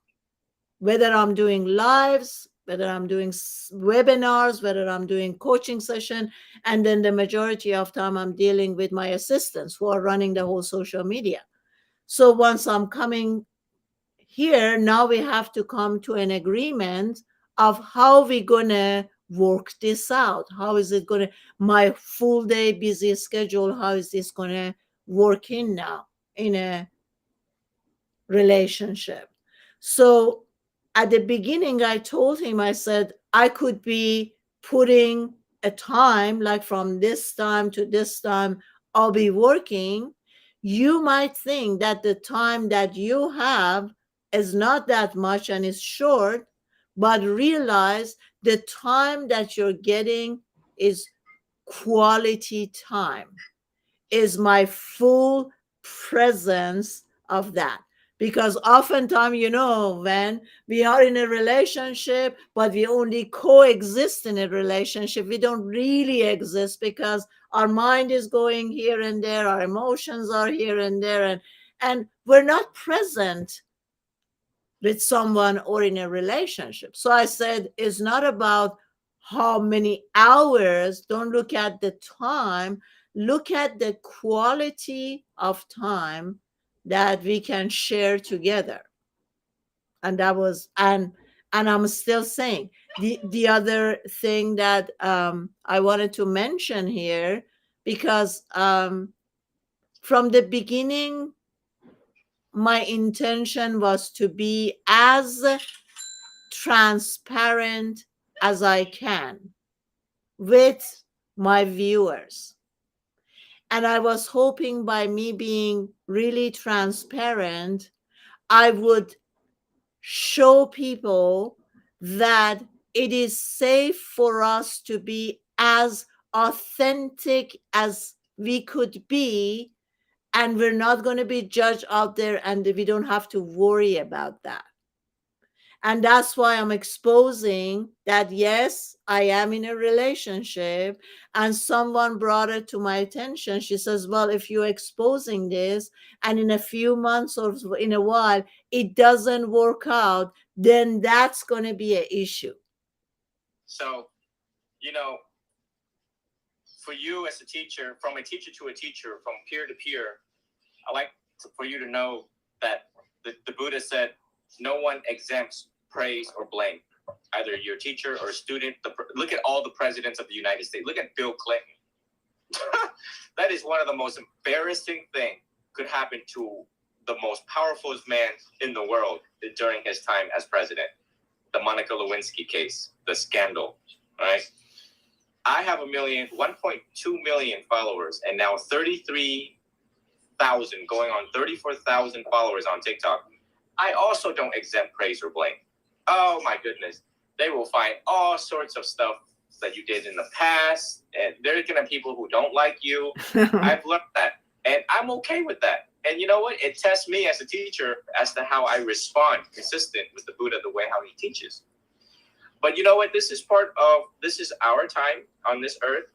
whether I'm doing lives, whether I'm doing webinars, whether I'm doing coaching session. And then the majority of time I'm dealing with my assistants who are running the whole social media. So once I'm coming here, now we have to come to an agreement of how we're going to work this out. How is it going to, my full day busy schedule, how is this going to work in now in a relationship? So at the beginning, I told him, I said, I could be putting a time, like from this time to this time, I'll be working. You might think that the time that you have is not that much and is short, but realize the time that you're getting is quality time, is my full presence of that. Because oftentimes, when we are in a relationship, but we only coexist in a relationship, we don't really exist because our mind is going here and there, our emotions are here and there, and we're not present with someone or in a relationship. So I said, it's not about how many hours, don't look at the time, look at the quality of time that we can share together. And that was, and I'm still saying the other thing that I wanted to mention here, because from the beginning my intention was to be as transparent as I can with my viewers. And I was hoping by me being really transparent, I would show people that it is safe for us to be as authentic as we could be, and we're not going to be judged out there, and we don't have to worry about that. And that's why I'm exposing that, yes, I am in a relationship. And someone brought it to my attention. She says, well, if you're exposing this and in a few months or in a while, it doesn't work out, then that's going to be an issue. So, for you as a teacher, from a teacher to a teacher, from peer to peer, I like for you to know that the Buddha said, no one exempts praise or blame. Either you're a teacher or a student. Look at all the presidents of the United States. Look at Bill Clinton. That is one of the most embarrassing things could happen to the most powerful man in the world during his time as president. The Monica Lewinsky case, the scandal, right? I have 1.2 million followers, and now 33,000, going on 34,000 followers on TikTok. I also don't exempt praise or blame. Oh my goodness. They will find all sorts of stuff that you did in the past, and there's going to be people who don't like you. I've learned that, and I'm okay with that. And you know what? It tests me as a teacher as to how I respond consistent with the Buddha, the way how he teaches. But you know what? This is our time on this earth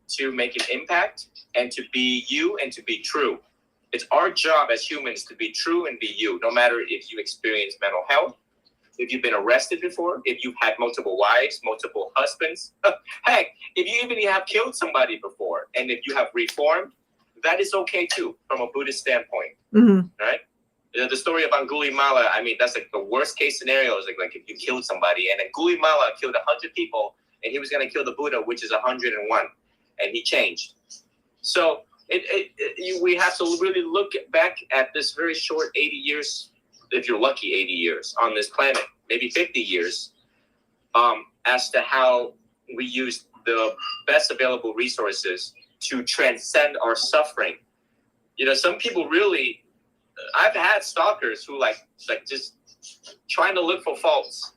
to make an impact and to be you and to be true. It's our job as humans to be true and be you, no matter if you experience mental health, if you've been arrested before, if you've had multiple wives, multiple husbands. Heck, if you even have killed somebody before, and if you have reformed, that is okay too, from a Buddhist standpoint. Mm-hmm. Right? The story of Angulimala, I mean, that's like the worst case scenario is like if you killed somebody, and Angulimala killed 100 people, and he was going to kill the Buddha, which is 101, and he changed. So we have to really look back at this very short 80 years, if you're lucky, 80 years on this planet, maybe 50 years, as to how we use the best available resources to transcend our suffering. Some people really, I've had stalkers who like just trying to look for faults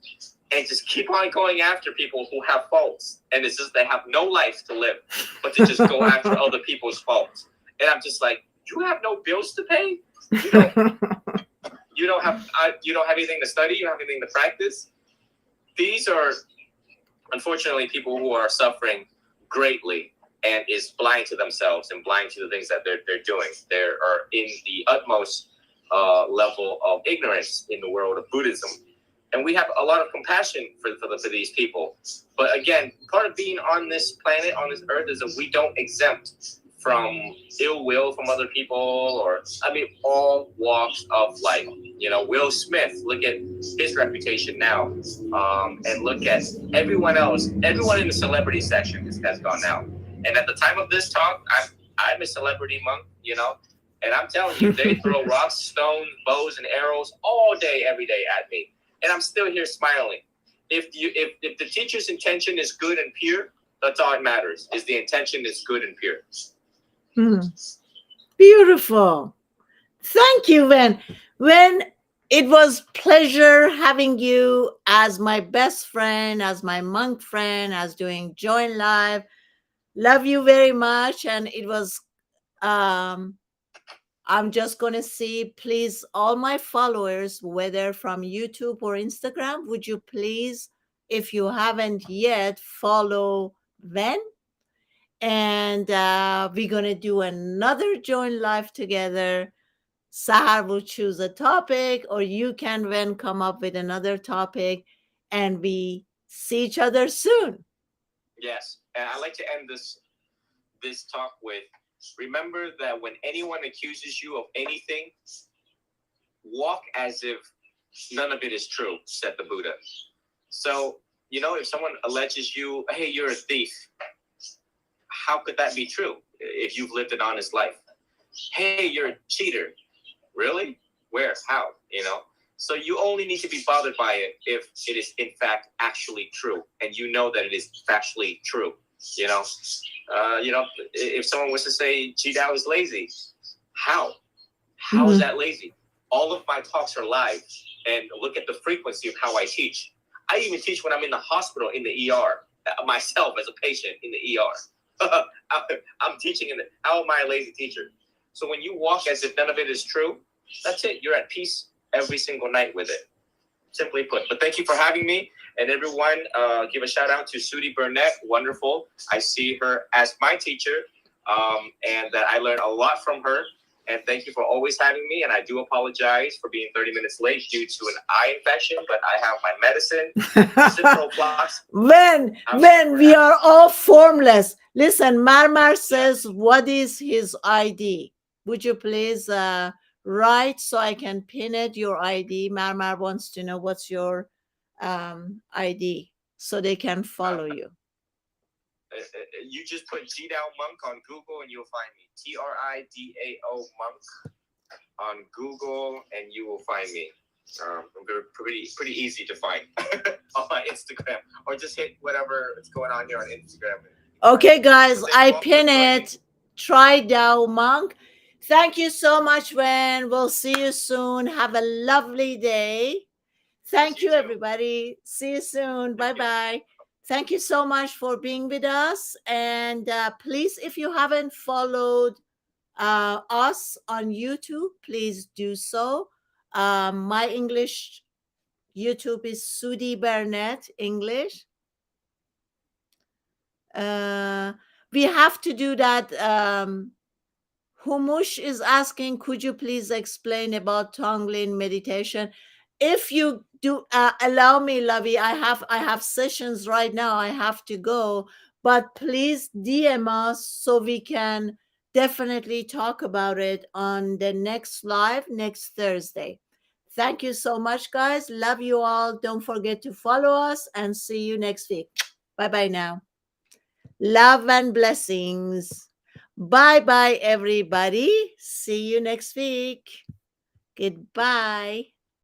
and just keep on going after people who have faults. And it's just, they have no life to live, but to just go after other people's faults. And I'm just like, you have no bills to pay? You don't have anything to study. You don't have anything to practice. These are, unfortunately, people who are suffering greatly and is blind to themselves and blind to the things that they're doing. They are in the utmost level of ignorance in the world of Buddhism. And we have a lot of compassion for these people. But again, part of being on this planet, on this earth, is that we don't exempt from ill will from other people, or all walks of life. Will Smith, look at his reputation now, and look at everyone else. Everyone in the celebrity section has gone out. And at the time of this talk, I'm a celebrity monk, and I'm telling you, they throw rocks, stones, bows, and arrows all day, every day at me, and I'm still here smiling. If the teacher's intention is good and pure, that's all that matters. Is the intention is good and pure. Beautiful. Thank you, Ven. Ven, it was pleasure having you as my best friend, as my monk friend, as doing Join Live. Love you very much. And it was, I'm just going to see, please, all my followers, whether from YouTube or Instagram, would you please, if you haven't yet, follow Ven? And we're going to do another joint live together. Sahar will choose a topic, or you can then come up with another topic, and we see each other soon. Yes, and I like to end this talk with, remember that when anyone accuses you of anything, walk as if none of it is true, said the Buddha. So, if someone alleges you, hey, you're a thief, how could that be true if you've lived an honest life? Hey, you're a cheater. Really? Where? How? So you only need to be bothered by it if it is in fact actually true, and that it is factually true. If someone was to say Chi Dao is lazy, how? How is that lazy? All of my talks are live, and look at the frequency of how I teach. I even teach when I'm in the hospital, in the ER, myself as a patient in the ER. I'm teaching how am I a lazy teacher? So when you walk as if none of it is true, that's it. You're at peace every single night with it. Simply put. But thank you for having me. And everyone, give a shout out to Sudi Burnett. Wonderful. I see her as my teacher, and that I learned a lot from her. And thank you for always having me. And I do apologize for being 30 minutes late due to an eye infection, but I have my medicine. When we are all formless. Listen, Marmar says, what is his ID? Would you please write so I can pin it, your ID? Marmar wants to know what's your ID so they can follow you. You just put G-Dao Monk on Google and you'll find me. TRIDAO Monk on Google and you will find me. I'm pretty easy to find on my Instagram, or just hit whatever is going on here on Instagram. Okay, guys, I pin it. Tri Dao Monk. Thank you so much, Wen. We'll see you soon. Have a lovely day. Thank you, everybody. See you soon. Bye-bye. Thank you so much for being with us. And please, if you haven't followed us on YouTube, please do so. My English YouTube is Sudi Burnett English. We have to do that. Humush is asking, could you please explain about Tonglen meditation? If you do allow me, Lavi, I have sessions right now. I have to go, but please DM us so we can definitely talk about it on the next live next Thursday. Thank you so much, guys. Love you all. Don't forget to follow us and see you next week. Bye-bye now. Love and blessings. Bye-bye, everybody. See you next week. Goodbye.